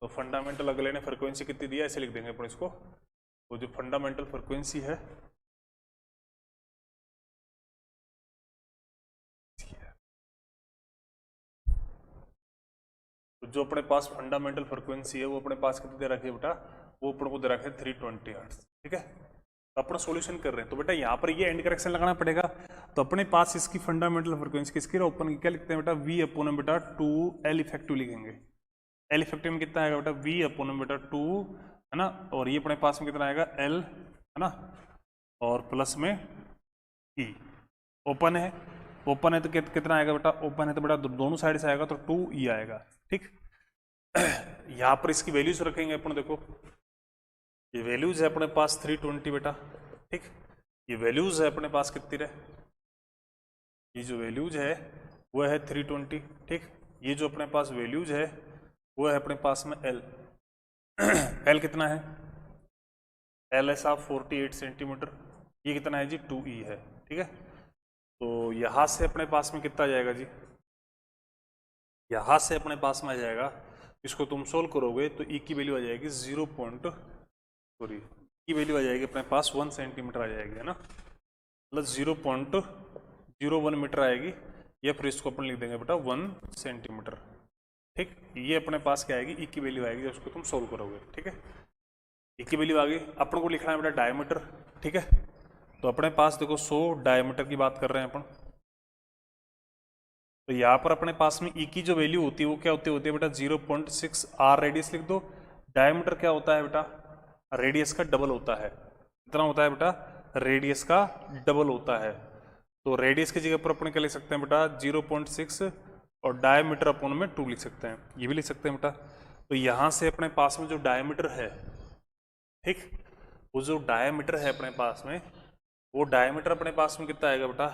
तो फंडामेंटल अगले ने फ्रिक्वेंसी कितनी दी है ऐसे लिख देंगे अपन इसको, तो जो फंडामेंटल फ्रिक्वेंसी है तो जो अपने पास फंडामेंटल फ्रिक्वेंसी है वो अपने पास कितनी दे रखी है बेटा, वो अपन को दे रखा है 320 हर्ट्ज। ठीक है, तो अपना सॉल्यूशन कर रहे हैं, तो बेटा यहाँ पर ये एंड करेक्शन लगाना पड़ेगा, तो अपने पास इसकी फंडामेंटल फ्रिक्वेंसी किसकी ओपन की क्या लिखते हैं बेटा, वी अपॉन बेटा 2 एल इफेक्टिव लिखेंगे, एल इफेक्टिव में कितना आएगा बेटा, वी अपॉन बेटा 2 है ना, और ये अपने पास में कितना आएगा एल है ना, और प्लस में ई, ओपन है, ओपन है तो कितना आएगा बेटा, ओपन है तो बेटा दोनों साइड से आएगा तो 2 ई आएगा। ठीक, यहाँ पर इसकी वैल्यूज रखेंगे अपन, देखो ये वैल्यूज है अपने पास 320 बेटा। ठीक, ये वैल्यूज है अपने पास कितनी रहे, ये जो वैल्यूज है वो है 320। ठीक, ये जो अपने पास वैल्यूज है वो है अपने पास में एल एल कितना है, एल है साहब 48 सेंटीमीटर, ये कितना है जी 2E है। ठीक है, तो यहां से अपने पास में कितना आ जाएगा जी, यहां से अपने पास में आ जाएगा, इसको तुम सोल्व करोगे तो E की वैल्यू आ जाएगी 0. सॉरी की वैल्यू आ जाएगी अपने पास 1 सेंटीमीटर आ जाएगी है ना, मतलब 0.01 मीटर आएगी, या फिर इसको अपन लिख देंगे बेटा 1 सेंटीमीटर। ठीक, ये अपने पास क्या आएगी, ई की वैल्यू आएगी, उसको तुम सोल्व करोगे। ठीक है, ई की वैल्यू आ गई, अपन को लिखना है बेटा डायमीटर। ठीक है, तो अपने पास देखो 100 डायमीटर की बात कर रहे हैं अपन, तो यहाँ पर अपने पास में ई की जो वैल्यू होती है वो क्या होती है बेटा 0.6 आर रेडियस लिख दो, डायमीटर क्या होता है बेटा, रेडियस का डबल होता है, कितना होता है बेटा, रेडियस का डबल होता है, तो रेडियस की जगह पर अपन क्या लिख सकते हैं बेटा 0.6 और डायमीटर अपन में 2 लिख सकते हैं, ये भी लिख सकते हैं बेटा। तो यहां से अपने पास में जो डायमीटर है, ठीक, वो जो डायमीटर है अपने पास में, वो डायमीटर अपने पास में कितना आएगा बेटा,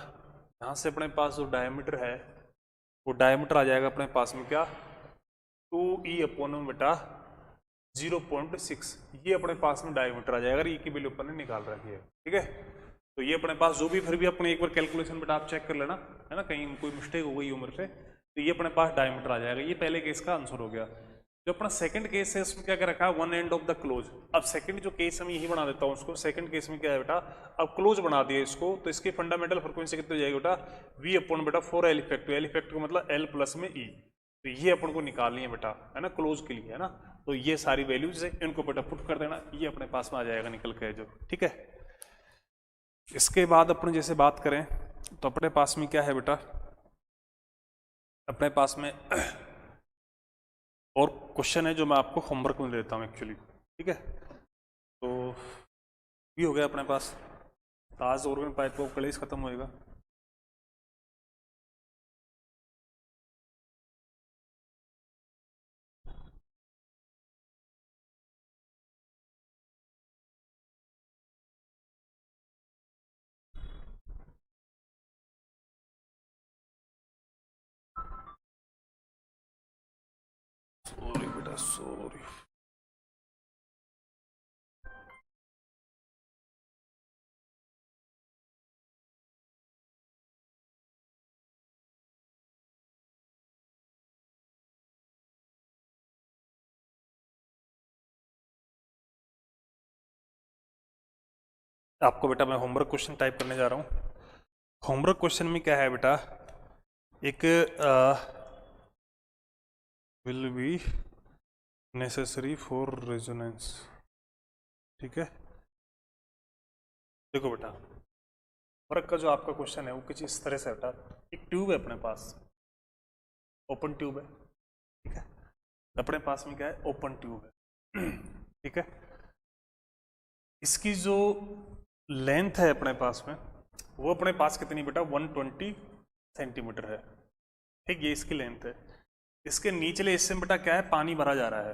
यहां से अपने पास जो डायमीटर है वो डायमीटर आ जाएगा अपने पास में क्या 2E अपॉन बेटा 0.6, ये अपने पास में डायमीटर आ जाएगा, ई की वैल्यू अपन ने निकाल रखी है। ठीक है, तो ये अपने पास जो भी, फिर भी अपने एक बार कैलकुलेशन बेटा आप चेक कर लेना है ना, कहीं कोई मिस्टेक हो गई उम्र से, तो ये अपने पास डायमीटर आ जाएगा। ये पहले केस का आंसर हो गया। जो अपना सेकंड केस है उसमें क्या कर रखा है, one end of the close. अब सेकंड जो केस हम यही बना देता हूँ उसको, सेकंड केस में क्या है बेटा, अब क्लोज बना दिया इसको, तो इसकी फंडामेंटल फ्रिक्वेंसी कितनी हो जाएगी बेटा, वी अपॉन बेटा 4 एल इफेक्टिव, एल इफेक्टिव मतलब एल प्लस में ई, तो ये अपन को निकालनी है बेटा है ना, क्लोज के लिए है ना, तो ये सारी वैल्यूज है, इनको बेटा पुट कर देना, ये अपने पास में आ जाएगा निकल के जो। ठीक है, इसके बाद अपन जैसे बात करें तो अपने पास में क्या है बेटा, अपने पास में और क्वेश्चन है जो मैं आपको होमवर्क में देता हूँ एक्चुअली। ठीक है, तो ये हो गया अपने पास, आज ऑर्गन पाइप का क्लास खत्म होएगा। सॉरी बेटा सॉरी, आपको बेटा मैं होमवर्क क्वेश्चन टाइप करने जा रहा हूँ। होमवर्क क्वेश्चन में क्या है बेटा, एक will be necessary for resonance. ठीक है, देखो बेटा फर्क का जो आपका क्वेश्चन है वो कुछ इस तरह से बेटा, एक ट्यूब है अपने पास, ओपन ट्यूब है। ठीक है, अपने पास में क्या है, ओपन ट्यूब है। ठीक है, इसकी जो लेंथ है अपने पास में वो अपने पास कितनी बेटा 120 सेंटीमीटर है, ठीक। ये इसकी लेंथ है। इसके निचले हिस्से में बेटा क्या है, पानी भरा जा रहा है।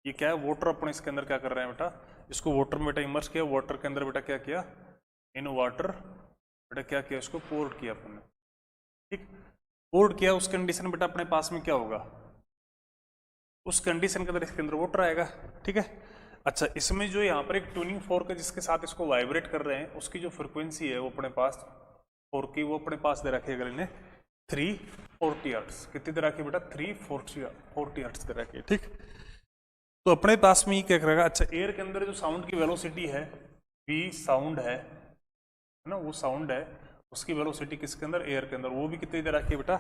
ये क्या है, वाटर अपन इसके अंदर क्या कर रहे हैं बेटा, इसको वाटर में बेटा इमर्स किया। वाटर के अंदर बेटा क्या किया, इन वाटर बेटा क्या किया, इसको पोर्ट किया अपन ने, ठीक। पोर्ट किया, उस कंडीशन बेटा अपने पास में क्या होगा, उस कंडीशन के अंदर इसके अंदर वाटर आएगा, ठीक है। अच्छा, इसमें जो यहाँ पर एक ट्यूनिंग फोर्क है जिसके साथ इसको वाइब्रेट कर रहे हैं, उसकी जो फ्रिक्वेंसी है वो अपने पास फोर्क की, वो अपने पास दे रखी है अगर इन्हें 340 हर्ट्ज। कितनी दे रखी है बेटा, 340 हर्ट्ज दे रखी है, ठीक। तो अपने पास में ये क्या करेगा, अच्छा एयर के अंदर जो साउंड की वेलोसिटी है, वी साउंड है ना, वो साउंड है, उसकी वेलोसिटी किसके अंदर, एयर के अंदर, वो भी कितनी दे रखी है बेटा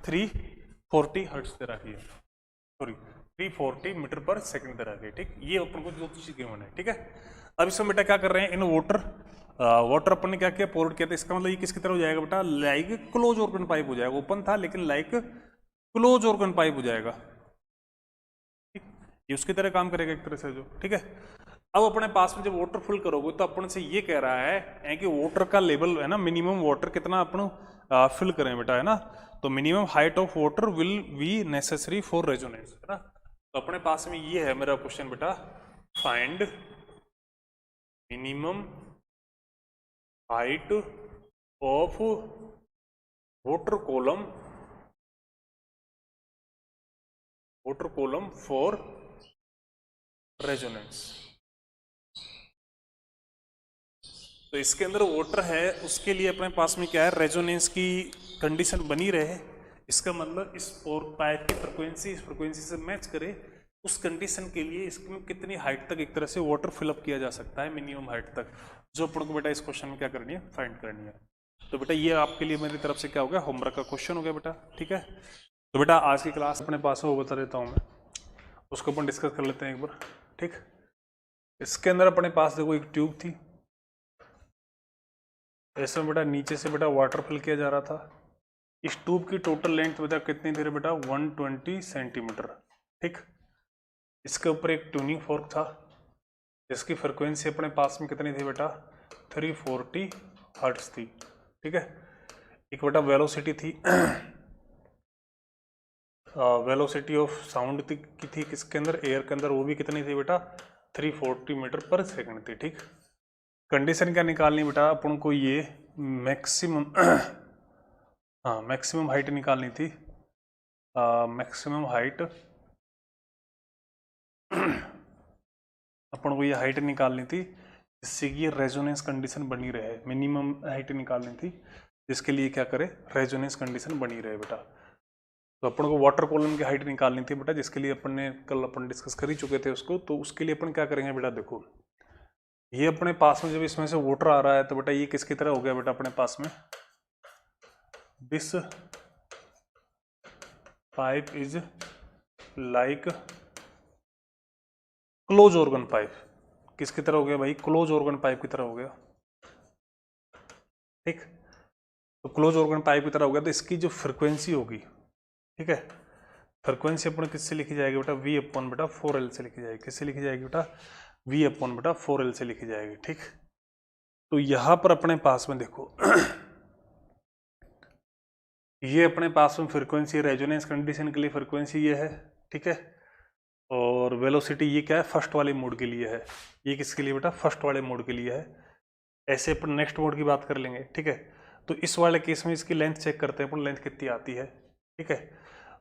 340 हर्ट्ज दे रखी है, सॉरी 340 मीटर पर सेकंड दे रखी है, ठीक। ये अपन को दो चीज गिवन है, ठीक है। अब इसमें बेटा क्या कर रहे हैं, इन वाटर अपन ने क्या किया, पोर्ट किया, तो इसका मतलब ये किसकी तरह हो जाएगा बेटा, लाइक क्लोज ऑर्गन पाइप हो जाएगा। ओपन था लेकिन लाइक क्लोज ऑर्गन पाइप हो जाएगा, ठीक। ये उसकी तरह काम करेगा एक तरह से जो, ठीक है। अब अपने पास में जब वाटर फुल करोगे तो अपन से ये कह रहा है कि वाटर का लेवल है ना, मिनिमम वाटर कितना अपन फिल करें बेटा, है ना। तो minimum height of water will be necessary for resonance, है ना। तो अपने पास में ये है मेरा क्वेश्चन बेटा, find minimum height of water column for resonance. तो इसके अंदर वाटर है, उसके लिए अपने पास में क्या है, रेजोनेंस की कंडीशन बनी रहे। इसका मतलब इस पाइप की फ्रिक्वेंसी इस फ्रिक्वेंसी से मैच करे, उस कंडीशन के लिए इसमें कितनी हाइट तक एक तरह से वाटर फिलअप किया जा सकता है, मिनिमम हाइट तक, जो अपन को बेटा इस क्वेश्चन में क्या करनी है, फाइंड करनी है। तो बेटा ये आपके लिए मेरी तरफ से क्या हो गया, होमवर्क का क्वेश्चन हो गया बेटा, ठीक है। तो बेटा आज की क्लास अपने पास वो बता देता हूँ मैं, उसको अपन डिस्कस कर लेते हैं एक बार, ठीक। इसके अंदर अपने पास देखो एक ट्यूब थी, ऐसे में बेटा नीचे से बेटा वाटर फिल किया जा रहा था। इस ट्यूब की टोटल लेंथ बेटा कितनी थी बेटा, 120 सेंटीमीटर, ठीक। इसके ऊपर एक ट्यूनिंग फोर्क था जिसकी फ्रिक्वेंसी अपने पास में कितनी थी बेटा, 340 हर्ट्ज थी, ठीक है। एक बेटा वेलोसिटी थी वेलोसिटी ऑफ साउंड की थी किसके अंदर, एयर के अंदर, वो भी कितनी थी बेटा 340 मीटर पर सेकंड थी, ठीक। कंडीशन क्या निकालनी बेटा अपन को, ये मैक्सिमम हाँ मैक्सिमम हाइट निकालनी थी, मैक्सिमम हाइट अपन को ये हाइट निकालनी थी जिससे कि रेजोनेंस कंडीशन बनी रहे। मिनिमम हाइट निकालनी थी जिसके लिए क्या करे, रेजोनेंस कंडीशन बनी रहे बेटा। तो अपन को वाटर कॉलम की हाइट निकालनी थी बेटा, जिसके लिए अपन ने कल अपन डिस्कस कर ही चुके थे उसको। तो उसके लिए अपन क्या करेंगे बेटा, देखो ये अपने पास में जब इसमें से वाटर आ रहा है तो बेटा ये किसकी तरह हो गया बेटा अपने पास में, this pipe is like close organ pipe. किसकी तरह हो गया भाई, क्लोज ऑर्गन पाइप की तरह हो गया, ठीक। तो क्लोज ऑर्गन पाइप की तरह हो गया, तो इसकी जो फ्रिक्वेंसी होगी, ठीक है, फ्रिक्वेंसी अपन किससे लिखी जाएगी बेटा, V अपॉन बेटा 4L से लिखी जाएगी। किससे लिखी जाएगी बेटा, V अपॉन बेटा 4L से लिखी जाएगी, ठीक। तो यहां पर अपने पास में देखो ये अपने पास में फ्रिक्वेंसी, रेजोनेंस कंडीशन के लिए फ्रिक्वेंसी ये है, ठीक है। और वेलोसिटी ये क्या है, फर्स्ट वाले मोड के लिए है। ये किसके लिए बेटा, फर्स्ट वाले मोड के लिए है। ऐसे अपन नेक्स्ट मोड की बात कर लेंगे, ठीक है। तो इस वाले केस में इसकी लेंथ चेक करते हैं अपन, लेंथ कितनी आती है, ठीक है।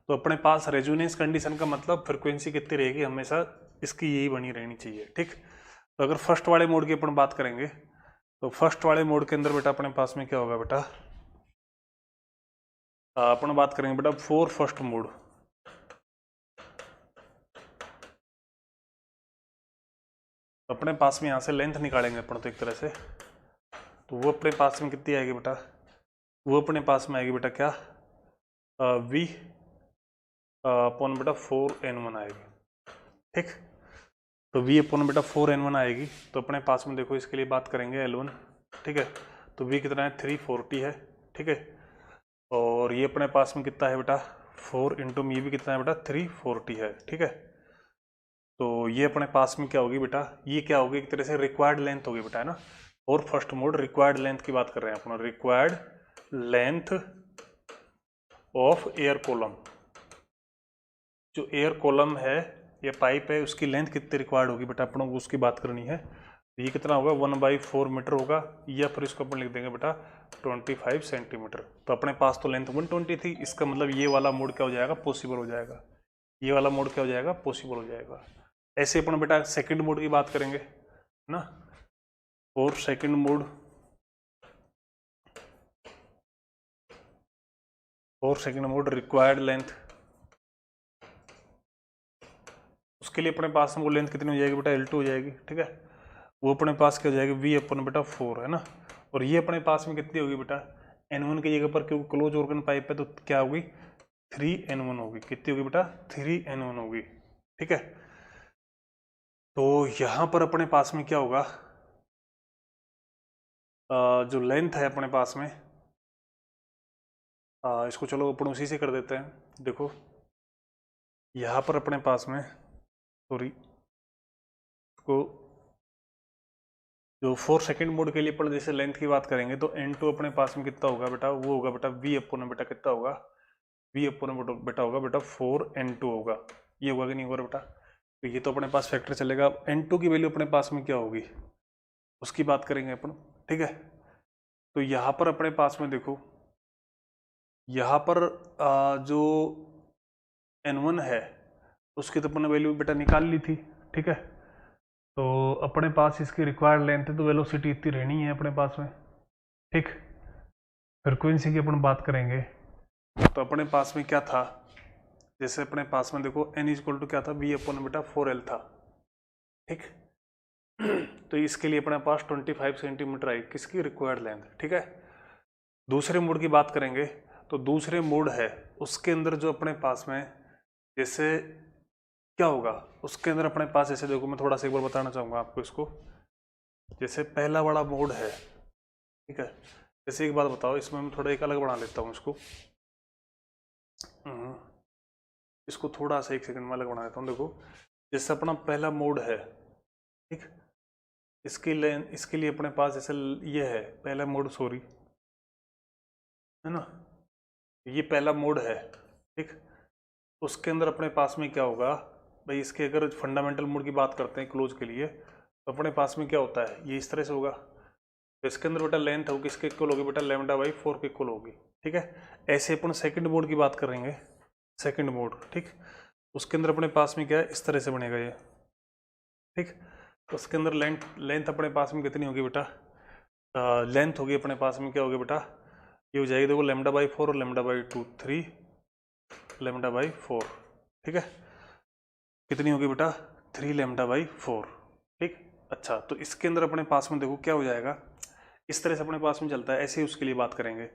तो अपने पास रेजोनेंस कंडीशन का मतलब फ्रिक्वेंसी कितनी रहेगी, हमेशा इसकी यही बनी रहनी चाहिए, ठीक। तो अगर फर्स्ट वाले मोड की अपन बात करेंगे तो फर्स्ट वाले मोड के अंदर बेटा अपने पास में क्या होगा बेटा, अपन बात करेंगे बेटा फॉर फर्स्ट मोड। अपने पास में यहाँ से लेंथ निकालेंगे अपन तो एक तरह से, तो वो अपने पास में कितनी आएगी बेटा, वो अपने पास में आएगी बेटा क्या, V अपॉन बेटा 4N1 आएगी, ठीक। तो V अपॉन बेटा 4N1 आएगी। तो अपने पास में देखो इसके लिए बात करेंगे L1, ठीक है। तो V कितना है, 340 है, ठीक है। और ये अपने पास में कितना है बेटा, 4 इंटू ये भी कितना है बेटा 340 है, ठीक है। तो ये अपने पास में क्या होगी बेटा, ये क्या होगी, एक तरह से रिक्वायर्ड लेंथ होगी बेटा, है ना। और फर्स्ट मोड रिक्वायर्ड लेंथ की बात कर रहे हैं अपन, required length of air column. जो एयर कॉलम है या पाइप है उसकी लेंथ कितनी रिक्वायर्ड होगी बेटा, अपन को उसकी बात करनी है। ये कितना होगा 1/4 मीटर होगा, या फिर इसको अपन लिख देंगे बेटा 25 सेंटीमीटर। तो अपने पास तो लेंथ 120 थी, इसका मतलब ये वाला मोड क्या हो जाएगा, पॉसिबल हो जाएगा। ये वाला मोड क्या हो जाएगा, पॉसिबल हो जाएगा। ऐसे अपन बेटा सेकंड मोड की बात करेंगे ना, और सेकंड मोड, और सेकंड मोड रिक्वायर्ड लेंथ, उसके लिए अपने पास में वो लेंथ कितनी हो जाएगी बेटा, L2 हो जाएगी। ठीक है, वो अपने पास क्या हो जाएगी V बेटा 4 है ना, और ये अपने पास में कितनी होगी बेटा, N1 की जगह पर क्योंकि क्लोज ऑर्गन पाइप है तो क्या होगी 3N1 होगी। कितनी होगी बेटा 3N1 होगी। ठीक है, तो यहां पर अपने पास में क्या होगा, जो लेंथ है अपने पास में, इसको चलो अपन उसी से कर देते हैं। देखो यहाँ पर अपने पास में, सॉरी को जो 4 सेकंड मोड के लिए अपन जैसे लेंथ की बात करेंगे तो N2 अपने पास में कितना होगा बेटा, वो होगा बेटा V बेटा कितना होगा, V बेटा होगा बेटा 4N2 होगा। ये होगा कि नहीं होगा बेटा, तो ये तो अपने पास फैक्टर चलेगा। N2 की वैल्यू अपने पास में क्या होगी उसकी बात करेंगे अपन। ठीक है, तो यहाँ पर अपने पास में देखो, यहाँ पर जो N1 है उसकी तो अपन ने वैल्यू बेटा निकाल ली थी। ठीक है, तो अपने पास इसकी रिक्वायर्ड लेंथ है तो वेलोसिटी इतनी रहनी है अपने पास में। ठीक, फ्रिक्वेंसी की अपन बात करेंगे तो अपने पास में क्या था, जैसे अपने पास में देखो n इक्वल टू क्या था, V बेटा 4L था। ठीक, तो इसके लिए अपने पास 25 सेंटीमीटर आई किसकी रिक्वायर्ड लेंथ। ठीक है, दूसरे मोड की बात करेंगे तो दूसरे मोड है उसके अंदर जो अपने पास में जैसे क्या होगा, उसके अंदर अपने पास जैसे देखो मैं थोड़ा सा एक बार बताना चाहूंगा आपको इसको। जैसे पहला वाला मोड है, ठीक है, जैसे एक बात बताओ, इसमें मैं थोड़ा एक अलग बना लेता हूँ इसको, इसको थोड़ा सा एक सेकंड में अलग बना लेता हूँ। देखो जैसे अपना पहला मोड है, ठीक, इसकी लेंथ, इसके लिए अपने पास जैसे ये है पहला मोड, सॉरी है ना, ये पहला मोड है। ठीक, उसके अंदर अपने पास में क्या होगा भाई, इसके अगर फंडामेंटल मोड की बात करते हैं क्लोज के लिए तो अपने पास में क्या होता है, ये इस तरह से होगा। तो इसके अंदर बेटा लेंथ होगी किसके इक्वल होगी बेटा, λ/4 के इक्वल होगी। ठीक है, ऐसे अपन सेकंड मोड की बात करेंगे, सेकंड मोड। ठीक, उसके अंदर अपने पास में क्या है, इस तरह से बनेगा ये। ठीक, तो उसके अंदर लेंथ अपने पास में कितनी होगी बेटा, लेंथ होगी अपने पास में क्या होगी बेटा, ये हो जाएगी देखो λ/4 और λ/2, 3 λ/4। ठीक है, कितनी होगी बेटा 3 λ/4। ठीक, अच्छा तो इसके अंदर अपने पास में देखो क्या हो जाएगा, इस तरह से अपने पास में चलता है। ऐसे ही उसके लिए बात करेंगे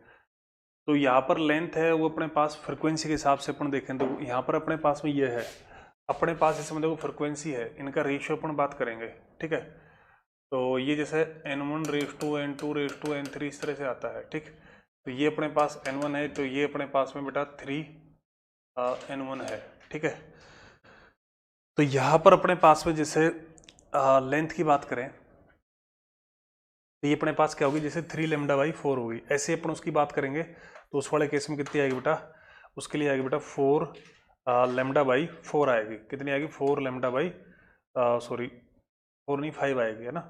तो यहाँ पर लेंथ है वो अपने पास फ्रिक्वेंसी के हिसाब से अपन देखें तो यहाँ पर अपने पास में ये है, अपने पास इसमें देखो फ्रिक्वेंसी है, इनका रेशियो अपन बात करेंगे। ठीक है, तो ये जैसे N1:N2:N3 इस तरह से आता है। ठीक, तो ये अपने पास N1 है तो ये अपने पास में बेटा 3N1 है। ठीक है, तो यहाँ पर अपने पास में जैसे लेंथ की बात करें तो ये अपने पास क्या होगी, जैसे 3 λ/4 होगी। ऐसे अपन उसकी बात करेंगे तो उस वाले केस में कितनी आएगी बेटा, उसके लिए आएगी बेटा 4 λ/4 आएगी। कितनी आएगी 4 सॉरी 4 नहीं 5 आएगी है ना,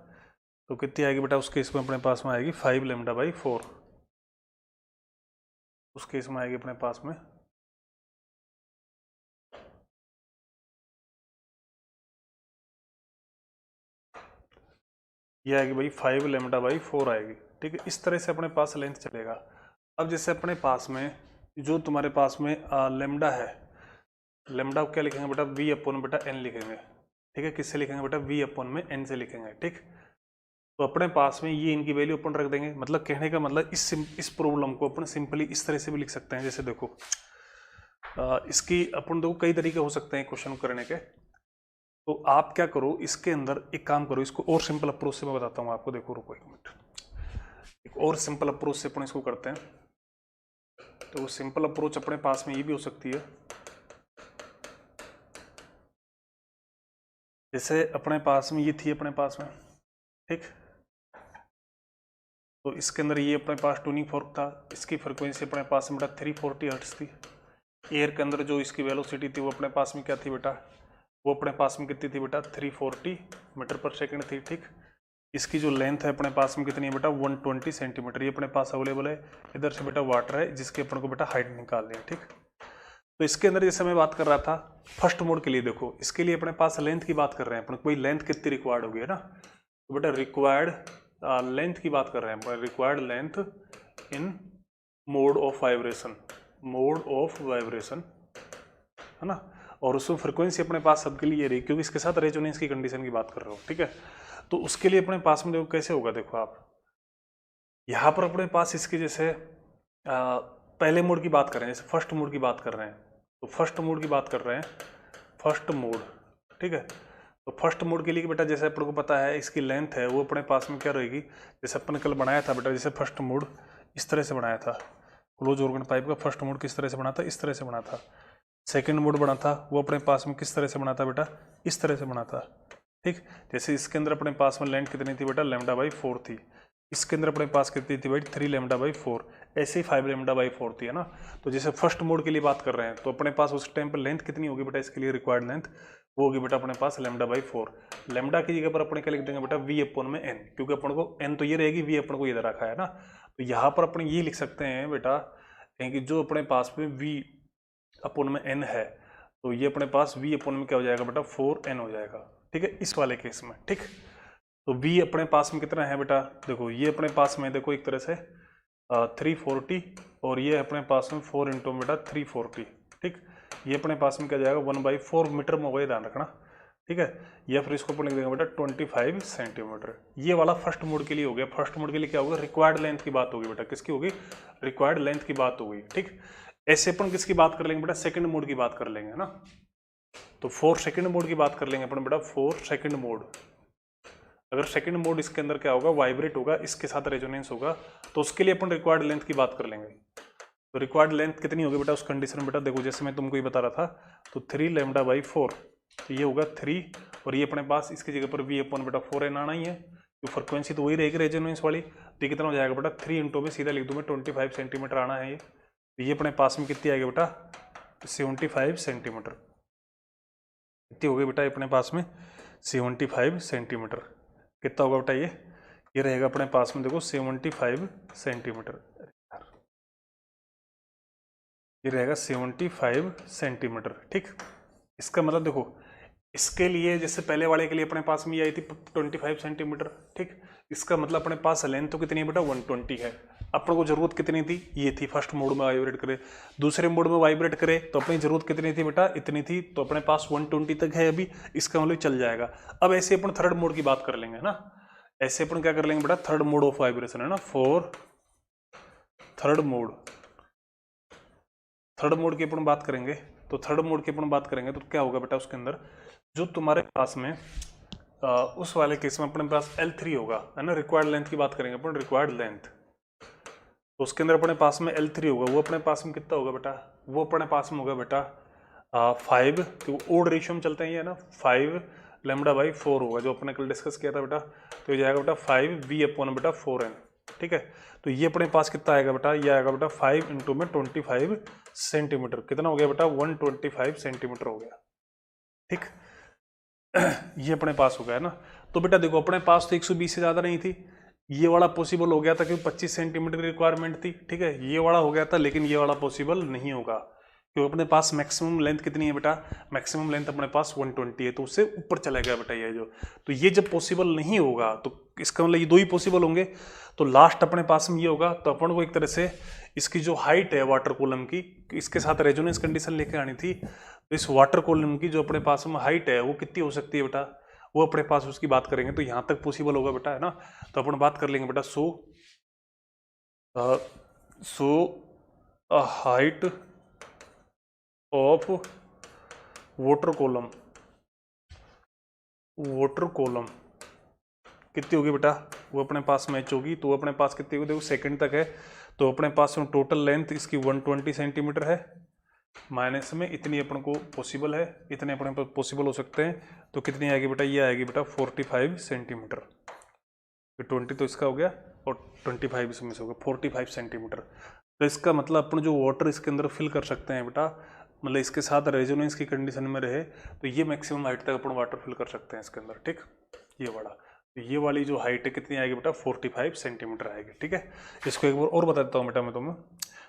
तो कितनी आएगी बेटा उस केस में अपने पास में आएगी 5 λ/4, उस केस में आएगी अपने पास में ये आएगी भाई 5 λ/4 आएगी। ठीक है, इस तरह से अपने पास लेंथ चलेगा। अब जैसे अपने पास में जो तुम्हारे पास में लेमडा है, लेमडा को क्या लिखेंगे बेटा, V बेटा n लिखेंगे। ठीक है, किससे लिखेंगे बेटा, V/n से लिखेंगे। ठीक, तो अपने पास में ये इनकी वैल्यू अपन रख देंगे। मतलब कहने का मतलब इस प्रॉब्लम को अपन सिंपली इस तरह से भी लिख सकते हैं। जैसे देखो इसकी अपन देखो कई तरीके हो सकते हैं क्वेश्चन करने के, तो आप क्या करो इसके अंदर एक काम करो, इसको और सिंपल अप्रोच से मैं बताता हूँ आपको। देखो रुको एक मिनट, एक और सिंपल अप्रोच से अपन इसको करते हैं। तो वो सिंपल अप्रोच अपने पास में ये भी हो सकती है, जैसे अपने पास में ये थी अपने पास में। ठीक, तो इसके अंदर ये अपने पास ट्यूनिंग फोर्क था, इसकी फ्रिक्वेंसी अपने पास में बेटा 340 हर्ट्ज थी। एयर के अंदर जो इसकी वेलोसिटी थी वो अपने पास में क्या थी बेटा, वो अपने पास में कितनी थी बेटा 340 मीटर पर सेकंड थी। ठीक, इसकी जो लेंथ है अपने पास में कितनी है बेटा 120 सेंटीमीटर, ये अपने पास अवेलेबल है। इधर से बेटा वाटर है जिसके अपन को बेटा हाइट निकालनी है। ठीक, तो इसके अंदर जैसे मैं बात कर रहा था फर्स्ट मोड के लिए, देखो इसके लिए अपने पास लेंथ की बात कर रहे हैं अपन, कोई लेंथ कितनी रिक्वायर्ड होगी है ना, तो बेटा रिक्वायर्ड लेंथ की बात कर रहे हैं, required length in mode of vibration, mode of vibration है ना, और उसमें फ्रिक्वेंसी अपने पास सबके लिए रही क्योंकि इसके साथ रेजोनेंस की कंडीशन की बात कर रहे हो। ठीक है, तो उसके लिए अपने पास में देखो कैसे होगा, देखो आप यहाँ पर अपने पास इसके जैसे पहले मोड की बात कर रहे हैं, जैसे फर्स्ट मोड की बात कर रहे हैं, तो फर्स्ट मोड की बात कर रहे हैं, फर्स्ट मोड। ठीक है, तो फर्स्ट मोड के लिए बेटा जैसे अपन को पता है इसकी लेंथ है वो अपने पास में क्या रहेगी, जैसे अपन ने कल बनाया था बेटा, जैसे फर्स्ट मोड इस तरह से बनाया था, क्लोज ऑर्गन पाइप का फर्स्ट मोड किस तरह से बना था, इस तरह से बना था। सेकंड मोड बना था वो अपने पास में किस तरह से बना था बेटा, इस तरह से बना था। ठीक, जैसे इसके अंदर अपने पास में लेंथ कितनी थी बेटा λ/4 थी, इसके अंदर अपने पास कितनी थी बेटा 3 λ/4, ऐसे ही 5 λ/4 थी है ना। तो जैसे फर्स्ट मोड के लिए बात कर रहे हैं तो अपने पास उस टाइम पर लेंथ कितनी होगी बेटा, इसके लिए रिक्वायर्ड लेंथ वो होगी बेटा अपने पास λ/4। लैम्डा की जगह पर अपने क्या लिख देंगे बेटा v/n, क्योंकि अपन को n तो ये रहेगी, v अपन को ये रखा है ना, तो यहाँ पर अपन ये लिख सकते हैं बेटा कि जो अपने पास में v/n है तो ये अपने पास v/n में क्या हो जाएगा बेटा 4n हो जाएगा। ठीक है, इस वाले केस में। ठीक, तो v अपने पास में कितना है बेटा, देखो ये अपने पास में देखो एक तरह से 340 और ये अपने पास में 4 इंटू बेटा 340। ठीक, ये अपने पास में क्या जाएगा 1/4 मीटर में होगा, ध्यान रखना। ठीक है, या फिर इसको अपन लिख देंगे बेटा 25 सेंटीमीटर। ये वाला फर्स्ट मोड के लिए हो गया। फर्स्ट मोड के लिए क्या होगा, रिक्वायर्ड लेंथ की बात होगी बेटा, किसकी होगी, रिक्वायर्ड लेंथ की बात होगी। ठीक, ऐसे अपन किसकी बात कर लेंगे बेटा, सेकंड मोड की बात कर लेंगे ना, तो 4 सेकंड मोड की बात कर लेंगे अपन बेटा, 4 सेकंड मोड। अगर सेकंड मोड इसके अंदर क्या होगा, वाइब्रेट होगा, इसके साथ रेजोनेंस होगा, तो उसके लिए अपन रिक्वायर्ड लेंथ की बात कर लेंगे। तो रिक्वायर्ड लेंथ कितनी होगी बेटा उस कंडीशन में, बेटा देखो जैसे मैं तुमको ये बता रहा था, तो 3 λ/4, तो ये होगा 3 और ये अपने पास इसकी जगह पर v/n बेटा 4n आना ही है, तो फ्रिक्वेंसी तो वही रहेगी रेजोनेंस वाली। तो ये कितना हो जाएगा बेटा 3 इंटू में सीधा लिख दूँ मैं 25 सेंटीमीटर आना है ये, तो ये अपने पास में कितनी आएगी बेटा 75 सेंटीमीटर। कितनी हो गई बेटा अपने पास में 75 सेंटीमीटर। कितना होगा बेटा ये रहेगा अपने पास में देखो 75 सेंटीमीटर, ये रहेगा 75 सेंटीमीटर। ठीक, इसका मतलब देखो इसके लिए जैसे पहले वाले के लिए अपने पास में ये आई थी 25 सेंटीमीटर। ठीक, इसका मतलब अपने पास लेंथ तो कितनी है बेटा 120 है। अपन को जरूरत कितनी थी, ये थी फर्स्ट मोड में वाइब्रेट करे, दूसरे मोड में वाइब्रेट करे तो अपनी जरूरत कितनी थी बेटा, इतनी थी, तो अपने पास 120 तक है अभी, इसका मतलब चल जाएगा। अब ऐसे अपन थर्ड मोड की बात कर लेंगे ना, ऐसे अपन क्या कर लेंगे बेटा थर्ड मोड ऑफ वाइब्रेशन है ना, फॉर थर्ड मोड की अपन बात करेंगे, तो थर्ड मोड की अपन बात करेंगे तो क्या होगा बेटा उसके अंदर जो तुम्हारे पास में उस वाले केस में अपने पास L3 होगा है ना, रिक्वायर्ड लेंथ की बात करेंगे अपन, रिक्वायर्ड लेंथ, तो उसके अंदर अपने पास में L3 होगा, वो अपने पास में कितना होगा बेटा, वो अपने पास में होगा बेटा 5, तो ओड रेशियो में चलते हैं ये ना, 5 λ/4 होगा जो अपने कल डिस्कस किया था बेटा, तो ये जाएगा बेटा 5 v/n बेटा 4n। ठीक है, तो ये अपने पास कितना आएगा बेटा, ये आएगा बेटा 5 इंटू में 25 सेंटीमीटर, कितना हो गया बेटा 125 सेंटीमीटर हो गया। ठीक, ये अपने पास हो गया है ना। तो बेटा देखो अपने पास तो 120 से ज़्यादा नहीं थी, ये वाला पॉसिबल हो गया था क्योंकि 25 सेंटीमीटर की रिक्वायरमेंट थी। ठीक है, ये वाला हो गया था, लेकिन ये वाला पॉसिबल नहीं होगा क्योंकि अपने पास मैक्सिमम लेंथ कितनी है बेटा, मैक्सिमम लेंथ अपने पास 120 है, तो उससे ऊपर चला गया बेटा ये जो, तो ये जब पॉसिबल नहीं होगा तो इसका मतलब ये दो ही पॉसिबल होंगे, तो लास्ट अपने पास में ये होगा, तो अपन को एक तरह से इसकी जो हाइट है वाटर कॉलम की, इसके साथ रेजोनेंस कंडीशन लेके आनी थी, तो इस वाटर कॉलम की जो अपने पास में हाइट है वो कितनी हो सकती है बेटा, वो अपने पास उसकी बात करेंगे, तो यहाँ तक पॉसिबल होगा बेटा है ना, तो अपन बात कर लेंगे बेटा so height of water column कितनी होगी बेटा, वो अपने पास मैच होगी, तो अपने पास कितनी होगी देखो सेकंड तक है, तो अपने पास में टोटल लेंथ इसकी 120 सेंटीमीटर है, माइनस में इतनी अपन को पॉसिबल है, इतने अपने पॉसिबल हो सकते हैं, तो कितनी आएगी बेटा, ये आएगी बेटा 45 सेंटीमीटर। तो 20 तो इसका हो गया और 25 इसमें से हो गया, 45 सेंटीमीटर। तो इसका मतलब अपन जो वाटर इसके अंदर फिल कर सकते हैं बेटा, मतलब इसके साथ रेजोनेंस की कंडीशन में रहे तो ये मैक्सिमम हाइट तक अपन वाटर फिल कर सकते हैं इसके अंदर, ठीक। ये वाला, तो ये वाली जो हाइट है कितनी आएगी बेटा, 45 सेंटीमीटर आएगी, ठीक है। इसको एक बार और बता देता हूँ बेटा मैं तुम्हें।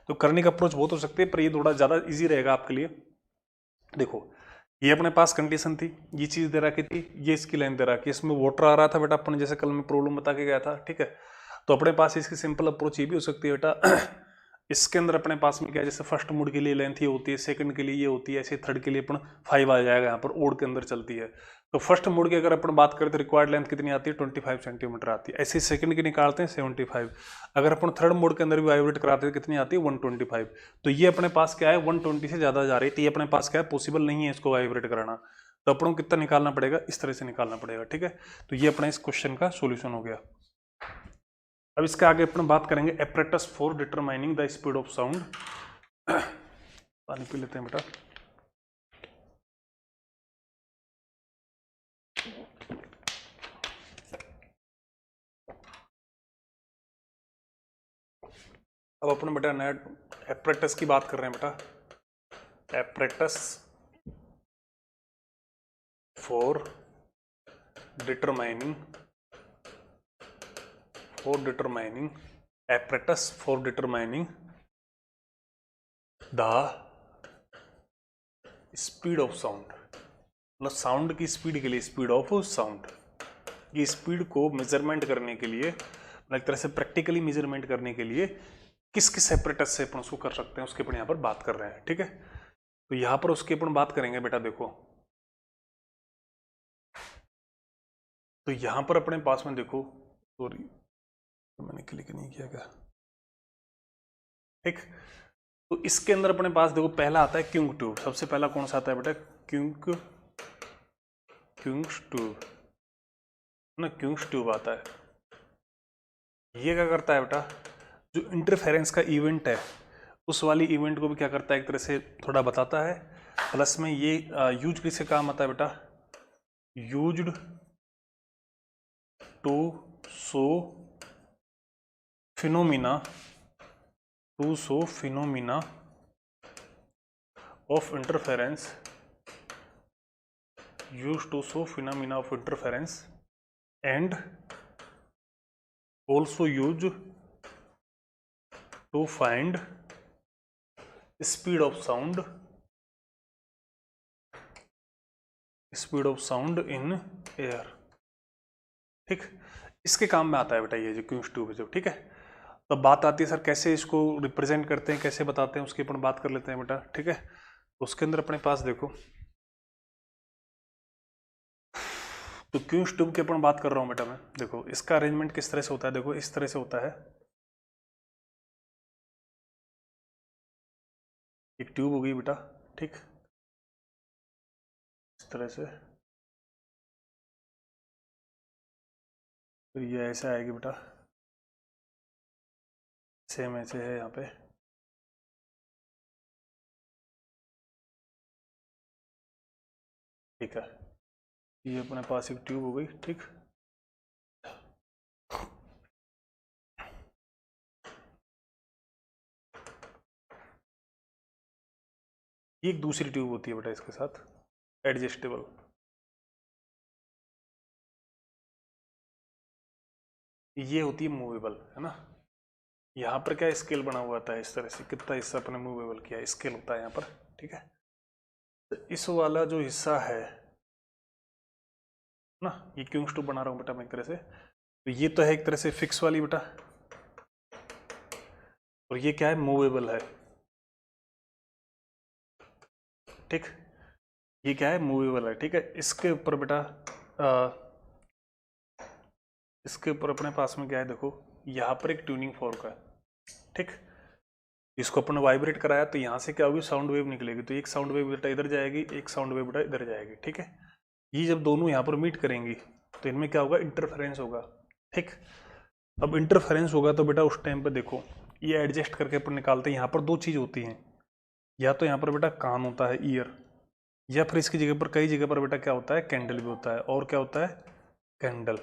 तो करने का अप्रोच बहुत हो सकती है पर ये थोड़ा ज़्यादा ईजी रहेगा आपके लिए। देखो ये अपने पास कंडीशन थी, ये चीज़ दे रखी थी, ये इसकी लाइन दे रखी, इसमें वाटर आ रहा था बेटा, अपन जैसे कल में प्रॉब्लम बता के गया था, ठीक है। तो अपने पास इसकी सिंपल अप्रोच ये भी हो सकती है बेटा, इसके अंदर अपने पास में क्या है, जैसे फर्स्ट मोड के लिए लेंथ ये होती है, सेकंड के लिए ये होती है, ऐसे थर्ड के लिए अपन 5 आ जाएगा यहाँ पर, ओड के अंदर चलती है। तो फर्स्ट मोड की अगर अपन बात करें तो रिक्वायर्ड लेंथ कितनी आती है, 25 सेंटीमीटर आती है। ऐसे सेकंड की निकालते हैं 75। अगर अपन थर्ड मोड के अंदर भी वाइब्रेट कराते हैं कितनी आती है, 125। तो ये अपने पास क्या है, 120 से ज़्यादा जा रही है, तो ये अपने पास क्या है, पॉसिबल नहीं है इसको वाइब्रेट कराना। तो अपन को कितना निकालना पड़ेगा, इस तरह से निकालना पड़ेगा, ठीक है। तो ये अपना इस क्वेश्चन का सोल्यूशन हो गया। अब इसके आगे अपन बात करेंगे apparatus for determining the speed of sound. पानी पी लेते हैं बेटा। अब अपन बेटा नया एपरेटस की बात कर रहे हैं बेटा, apparatus for determining apparatus for determining the speed of sound, मतलब साउंड की स्पीड के लिए, स्पीड ऑफ साउंड, ये स्पीड को मेजरमेंट करने के लिए, मतलब एक तरह से प्रैक्टिकली मेजरमेंट करने के लिए किस किस एपरेटस से अपन उसको कर सकते हैं, उसके अपन यहाँ पर बात कर रहे हैं, ठीक है। तो यहाँ पर उसकी अपन बात करेंगे बेटा। देखो तो यहाँ पर अपने पास में देखो, सॉरी मैंने क्लिक नहीं किया क्या, ठीक। तो इसके अंदर अपने पास देखो पहला आता है क्यूंग ट्यूब। सबसे पहला कौन सा आता है बेटा, क्यूंग ट्यूब ना, क्यूंग ट्यूब आता है। ये क्या करता है बेटा, जो इंटरफेरेंस का इवेंट है उस वाली इवेंट को भी क्या करता है, एक तरह से थोड़ा बताता है। प्लस में ये यूज किससे काम आता है बेटा, used to show phenomena of interference, used to show phenomena of interference and also used to find speed of sound in air, ठीक। इसके काम में आता है बेटा ये जो क्यूंग ट्यूब है जो, ठीक है। तो बात आती है सर कैसे इसको रिप्रेजेंट करते हैं, कैसे बताते हैं, उसकी अपन बात कर लेते हैं बेटा, ठीक है। तो उसके अंदर अपने पास देखो, तो क्यूंग ट्यूब की अपन बात कर रहा हूं बेटा मैं। देखो इसका अरेंजमेंट किस तरह से होता है, देखो इस तरह से होता है, एक ट्यूब होगी बेटा, ठीक, इस तरह से, फिर ये ऐसे आएगी बेटा, सेम ऐसे है यहाँ पे, ठीक है। ये अपने पास एक ट्यूब हो गई, ठीक। ये एक दूसरी ट्यूब होती है बेटा इसके साथ, एडजस्टेबल। ये होती है मूवेबल, है ना। यहाँ पर क्या स्केल बना हुआ था इस तरह से, कितना हिस्सा अपने मूवेबल किया, स्केल होता है यहाँ पर, ठीक है। तो इस वाला जो हिस्सा है ना, ये क्यूंग ट्यूब बना रहा हूँ बेटा मैं एक तरह से। तो ये तो है एक तरह से फिक्स वाली बेटा, और ये क्या है, मूवेबल है, ठीक। ये क्या है, मूवेबल है, ठीक है। इसके ऊपर बेटा इसके ऊपर अपने पास में क्या है, देखो यहाँ पर एक ट्यूनिंग फोर्क है, ठीक। इसको अपन वाइब्रेट कराया तो यहाँ से क्या होगी, साउंड वेव निकलेगी। तो एक साउंड वेव बेटा इधर जाएगी, एक साउंड वेव बेटा इधर जाएगी, ठीक है। ये जब दोनों यहाँ पर मीट करेंगी तो इनमें क्या होगा, इंटरफेरेंस होगा, ठीक। अब इंटरफेरेंस होगा तो बेटा उस टाइम पे देखो ये एडजस्ट करके अपन निकालते हैं। यहाँ पर दो चीज होती हैं, या तो यहाँ पर बेटा कान होता है, ईयर, या फिर इसकी जगह पर कई जगह पर बेटा क्या होता है, कैंडल भी होता है, और क्या होता है, कैंडल,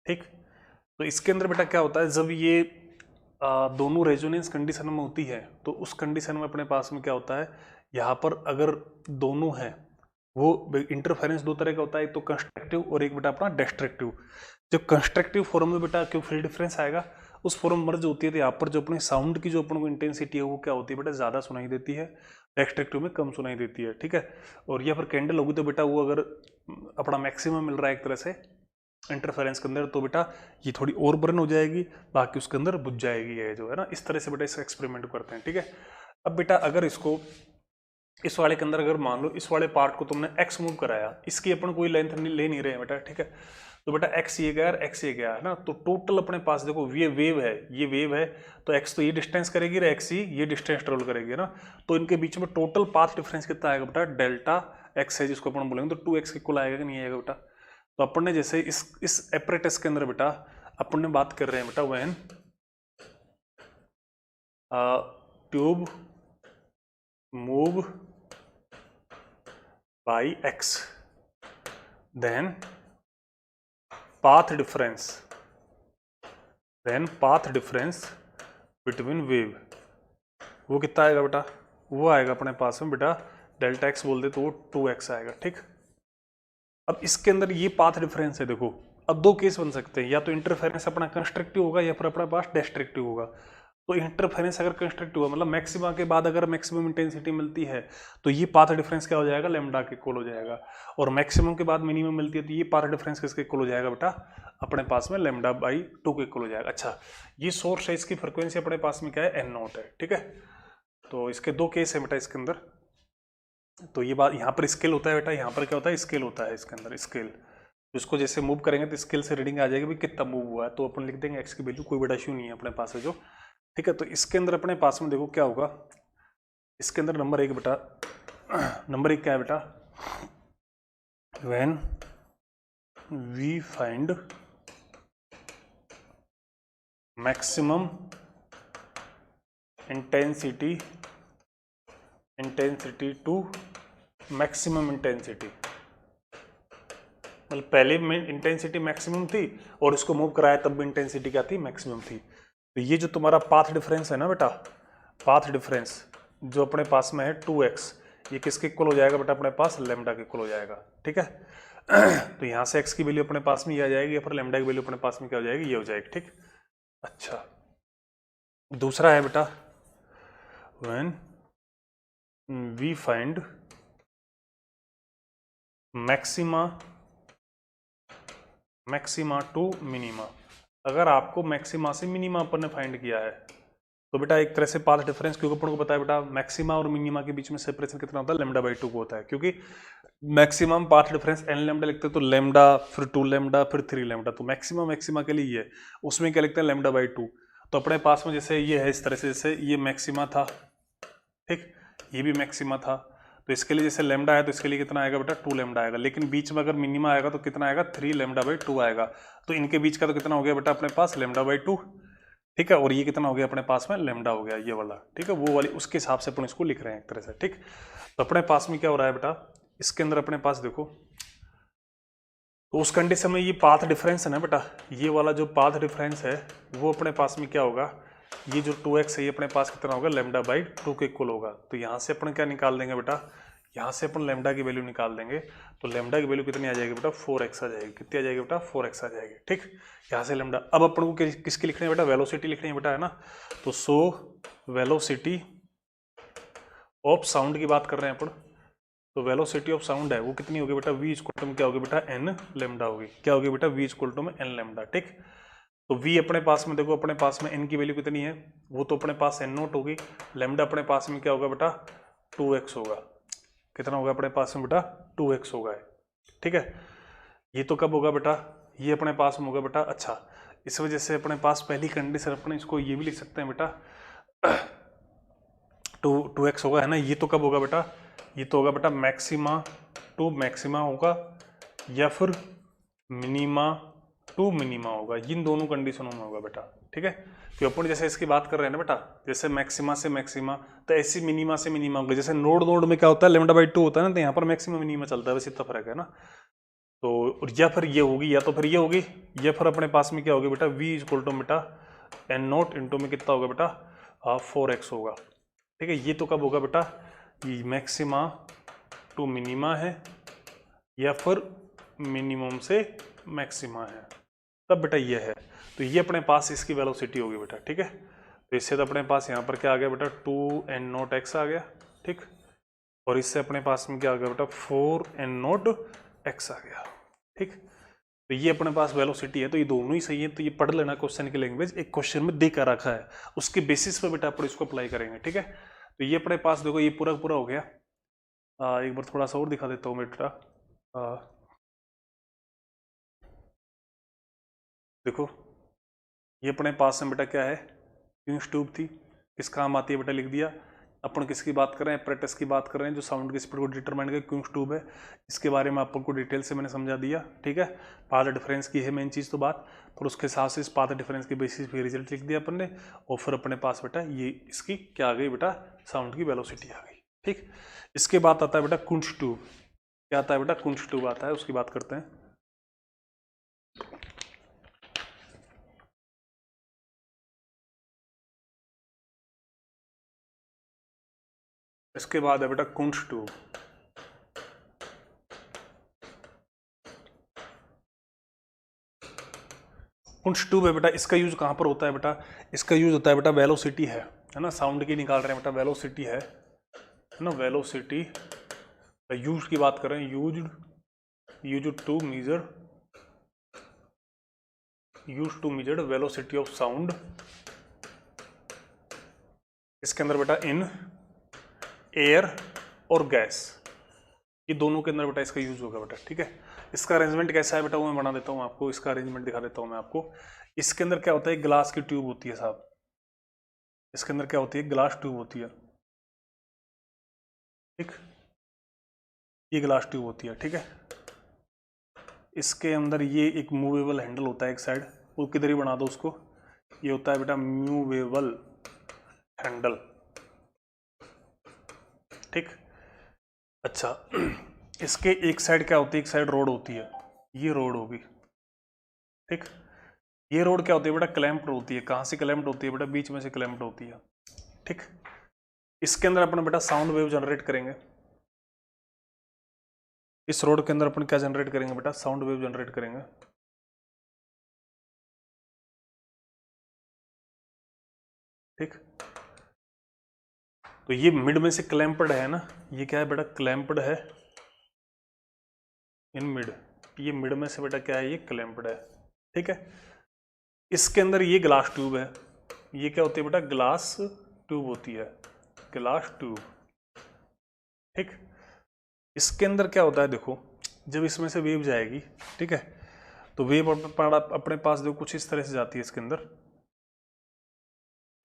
ठीक। तो इसके अंदर बेटा क्या होता है, जब ये दोनों रेजोनेंस कंडीशन में होती है तो उस कंडीशन में अपने पास में क्या होता है, यहाँ पर अगर दोनों हैं वो इंटरफेरेंस दो तरह का होता है, एक तो कंस्ट्रक्टिव और एक बेटा अपना डिस्ट्रक्टिव। जब कंस्ट्रक्टिव फॉर्म में बेटा क्यों फील्ड डिफरेंस आएगा, उस फॉर्म मर्ज होती है तो यहाँ पर जो अपने साउंड की जो अपन को इंटेंसिटी है वो क्या होती है बेटा, ज्यादा सुनाई देती है, डिस्ट्रक्टिव में कम सुनाई देती है, ठीक है। और या फिर कैंडल होगी तो बेटा वो अगर अपना मैक्सिमम मिल रहा है एक तरह से इंटरफेरेंस के अंदर तो बेटा ये थोड़ी और बर्न हो जाएगी, बाकी उसके अंदर बुझ जाएगी ये जो है ना। इस तरह से बेटा इस एक्सपेरिमेंट करते हैं, ठीक है। अब बेटा अगर इसको इस वाले के अंदर अगर मान लो इस वाले पार्ट को तुमने x मूव कराया, इसकी अपन कोई लेंथ ले नहीं रहे हैं बेटा, ठीक है। तो बेटा x ये गया और x ये गया है ना, तो टोटल अपने पास देखो ये वेव है, ये वेव है, तो x तो ये डिस्टेंस करेगी और x ये डिस्टेंस ट्रेवल करेगी ना, तो इनके बीच में टोटल पाथ डिफरेंस कितना आएगा बेटा, डेल्टा x है जिसको अपन बोलेंगे, तो 2x के इक्वल आएगा कि नहीं आएगा बेटा। तो अपन ने जैसे इस एपरेटस के अंदर बेटा अपन ने बात कर रहे हैं बेटा when tube move by x then path difference between wave वो कितना आएगा बेटा, वो आएगा अपने पास में बेटा डेल्टा x बोल दे तो वो 2x आएगा, ठीक। अब इसके अंदर ये पाथ डिफरेंस है, देखो अब दो केस बन सकते हैं, या तो इंटरफेरेंस अपना कंस्ट्रक्टिव होगा या फिर अपने पास डिस्ट्रक्टिव होगा। तो इंटरफेरेंस अगर कंस्ट्रक्टिव हुआ मतलब मैक्सिमा के बाद अगर मैक्सिमम इंटेंसिटी मिलती है तो ये पाथ डिफरेंस क्या हो जाएगा, लैम्डा के इक्वल हो जाएगा, और मैक्सिमम के बाद मिनिमम मिलती है तो ये पाथ डिफरेंस किसके इक्वल हो जाएगा बेटा, अपने पास में लैम्डा बाई 2 के इक्वल हो जाएगा। अच्छा ये सोर्स है, इसकी फ्रिक्वेंसी अपने पास में क्या है, n0 है, ठीक है। तो इसके दो केस है बेटा इसके अंदर, तो ये बात यहाँ पर स्केल होता है बेटा, यहाँ पर क्या होता है, स्केल होता है इसके अंदर, स्केल। इसको जैसे मूव करेंगे तो स्केल से रीडिंग आ जाएगी भाई कितना मूव हुआ है, तो अपन लिख देंगे एक्स की वैल्यू, कोई बड़ा इश्यू नहीं है अपने पास है जो, ठीक है। तो इसके अंदर अपने पास में देखो क्या होगा, इसके अंदर नंबर एक बेटा, नंबर एक क्या है बेटा, when we find maximum intensity to maximum intensity, मतलब पहले में इंटेंसिटी मैक्सिमम थी और इसको मूव कराया तब भी इंटेंसिटी क्या थी, मैक्सिमम थी। तो ये जो तुम्हारा पाथ डिफरेंस है ना बेटा, पाथ डिफरेंस जो अपने पास में है 2x, ये किसके इक्वल हो जाएगा बेटा, अपने पास लैम्डा के इक्वल हो जाएगा, ठीक है। तो यहाँ से x की वैल्यू अपने पास में ये आ जाएगी, या फिर लैम्डा की वैल्यू अपने पास में क्या हो जाएगी, ये हो जाएगी, ठीक। अच्छा दूसरा है बेटा when we find maxima to minima. अगर आपको मैक्सिमा से मिनिमा अपन ने फाइंड किया है तो बेटा एक तरह से पाथ डिफरेंस, क्योंकि अपन को पता है बेटा मैक्सिमा और मिनिमा के बीच में सेपरेशन कितना होता है, लैम्डा बाई 2 को होता है, क्योंकि maximum path difference n lambda लिखते हैं तो लैम्डा फिर 2 लैम्डा फिर 3 लैम्डा, तो मैक्सिमा के लिए ये उसमें क्या लिखते हैं, लैम्डा बाई 2। तो अपने पास में जैसे ये है इस तरह से, जैसे ये मैक्सिमा था, ठीक, ये भी मैक्सिमा था, तो इसके लिए जैसे लैम्डा है तो इसके लिए कितना आएगा बेटा, 2 लैम्डा आएगा, लेकिन बीच में अगर मिनिमा आएगा तो कितना आएगा, 3 लैम्डा बाई 2 आएगा। तो इनके बीच का तो कितना हो गया बेटा अपने पास, लैम्डा बाई 2, ठीक है, और ये कितना हो गया अपने पास में, लैम्डा हो गया ये वाला, ठीक है, वो वाली उसके हिसाब से अपन इसको लिख रहे हैं एक तरह से, ठीक। तो अपने पास में क्या हो रहा है बेटा, इसके अंदर अपने पास देखो, तो उस कंडीशन में ये पाथ डिफरेंस है ना बेटा, ये वाला जो पाथ डिफरेंस है वो अपने पास में क्या होगा, ये जो 2x है ये अपने पास कितना होगा, लैम्डा बाई 2 के इक्वल होगा। तो यहाँ से अपन क्या निकाल देंगे बेटा, यहाँ से अपन लैम्डा की वैल्यू निकाल देंगे, तो लैम्डा की वैल्यू कितनी आ जाएगी बेटा, 4x आ जाएगी, कितनी आ जाएगी बेटा, 4x आ जाएगी, ठीक। यहाँ से लैम्डा, अब अपन को किसकी लिखनी है बेटा, वेलोसिटी लिखनी है बेटा, है ना। तो सो वेलोसिटी ऑफ साउंड की बात कर रहे हैं अपन, तो वेलोसिटी ऑफ साउंड है वो कितनी होगी बेटा, v इक्वल टू में क्या होगी बेटा, n लैम्डा होगी, क्या होगी बेटा, v इक्वल टू में n लैम्डा, ठीक। तो v अपने पास में देखो, अपने पास में n की वैल्यू कितनी है, वो तो अपने पास n0 होगी, लैम्डा अपने पास में क्या होगा बेटा, 2x होगा, कितना होगा अपने पास में बेटा, 2x होगा, ठीक है। ये तो कब होगा बेटा, ये अपने पास में होगा बेटा। अच्छा इस वजह से अपने पास पहली कंडीशन अपने इसको ये भी लिख सकते हैं बेटा, 2x होगा, है ना। ये तो कब होगा बेटा, ये तो होगा बेटा मैक्सिमा टू मैक्सिमा होगा, या फिर मिनिमा टू मिनिमा होगा, इन दोनों कंडीशनों में होगा बेटा, ठीक है। तो अपन जैसे इसकी बात कर रहे हैं ना बेटा, जैसे मैक्सिमा से मैक्सिमा, तो ऐसी मिनिमा से मिनिमा होगा। जैसे नोड में क्या होता है, लैम्डा बाई 2 होता है ना, तो यहाँ पर मैक्सिमम मिनिमा चलता है, बस इतना फर्क है ना। तो या फिर ये होगी या तो फिर ये होगी, या फिर अपने पास में क्या होगा बेटा v इक्वल टू बेटा एन नोट इंटू में कितना होगा बेटा 4x होगा। ठीक है, ये तो कब होगा बेटा, ये मैक्सिमा टू मिनिमा है या फिर मिनिमम से मैक्सिमा है, तब बेटा ये है। तो ये अपने पास इसकी वेलोसिटी होगी बेटा। ठीक है, तो इससे तो अपने पास यहाँ पर क्या आ गया बेटा 2n नोट x आ गया। ठीक, और इससे अपने पास में क्या आ गया बेटा 4n नोट x आ गया। ठीक, तो ये अपने पास वेलोसिटी है, तो ये दोनों ही सही है। तो ये पढ़ लेना क्वेश्चन की लैंग्वेज, एक क्वेश्चन में दे कर रखा है, उसके बेसिस पे बेटा अपन इसको अप्लाई करेंगे। ठीक है, तो ये अपने पास देखो ये पूरा पूरा हो गया। एक बार थोड़ा सा और दिखा देता हूँ बेटा। देखो ये अपने पास में बेटा क्या है, क्यूंस ट्यूब थी, किस काम आती है बेटा लिख दिया। अपन किसकी बात कर रहे हैं, एपरेटस की बात कर रहे हैं जो साउंड की स्पीड को डिटरमाइन कर, क्यूंस ट्यूब है। इसके बारे में आपको डिटेल से मैंने समझा दिया। ठीक है, पाथ डिफरेंस की है मेन चीज़ तो बात, और उसके साथ से इस पाथ डिफरेंस के बेसिस पे रिजल्ट लिख दिया अपन ने, और फिर अपने पास बेटा ये इसकी क्या आ गई बेटा, साउंड की वेलोसिटी आ गई। ठीक, इसके बाद आता है बेटा कुंश ट्यूब। क्या आता है बेटा, कुंश ट्यूब आता है, उसकी बात करते हैं। इसके बाद है बेटा कुंश ट्यूब। कुंश ट्यूब है बेटा, इसका यूज कहाँ पर होता है बेटा, इसका यूज होता है बेटा वेलोसिटी है ना, साउंड की निकाल रहे हैं बेटा, वेलोसिटी है ना, वेलोसिटी यूज की बात कर रहे हैं, use to measure velocity of sound. इसके अंदर बेटा इन एयर और गैस, ये दोनों के अंदर बेटा इसका यूज होगा बेटा। ठीक है, इसका अरेंजमेंट कैसा है बेटा वो मैं बना देता हूँ आपको, इसका अरेंजमेंट दिखा देता हूँ मैं आपको। इसके अंदर क्या होता है, ग्लास की ट्यूब होती है साहब, इसके अंदर क्या होती है, ग्लास ट्यूब होती है। ठीक, ये ग्लास ट्यूब होती है। ठीक है, इसके अंदर ये एक मूवेबल हैंडल होता है एक साइड, वो किधर ही बना दो उसको, ये होता है बेटा मूवेबल हैंडल। ठीक, अच्छा इसके एक साइड क्या होती है, एक साइड रोड होती है, ये रोड होगी। ठीक, ये रोड क्या होती है बेटा, क्लैंप्ड होती है। कहाँ से क्लैंप्ड होती है बेटा, बीच में से क्लैंप्ड होती है। ठीक, इसके अंदर अपन बेटा साउंड वेव जनरेट करेंगे। इस रोड के अंदर अपन क्या जनरेट करेंगे बेटा, साउंड वेव जनरेट करेंगे। ठीक, तो ये मिड में से क्लैंप्ड है ना, ये क्या है बेटा, क्लैंप्ड है इन मिड, ये मिड में से बेटा क्या है, ये क्लैंप्ड है। ठीक है, इसके अंदर ये ग्लास ट्यूब है, ये क्या होती है बेटा, ग्लास ट्यूब होती है, ग्लास ट्यूब। ठीक, इसके अंदर क्या होता है देखो, जब इसमें से वेव जाएगी, ठीक है, तो वेव अपने पास देखो कुछ इस तरह से जाती है इसके अंदर,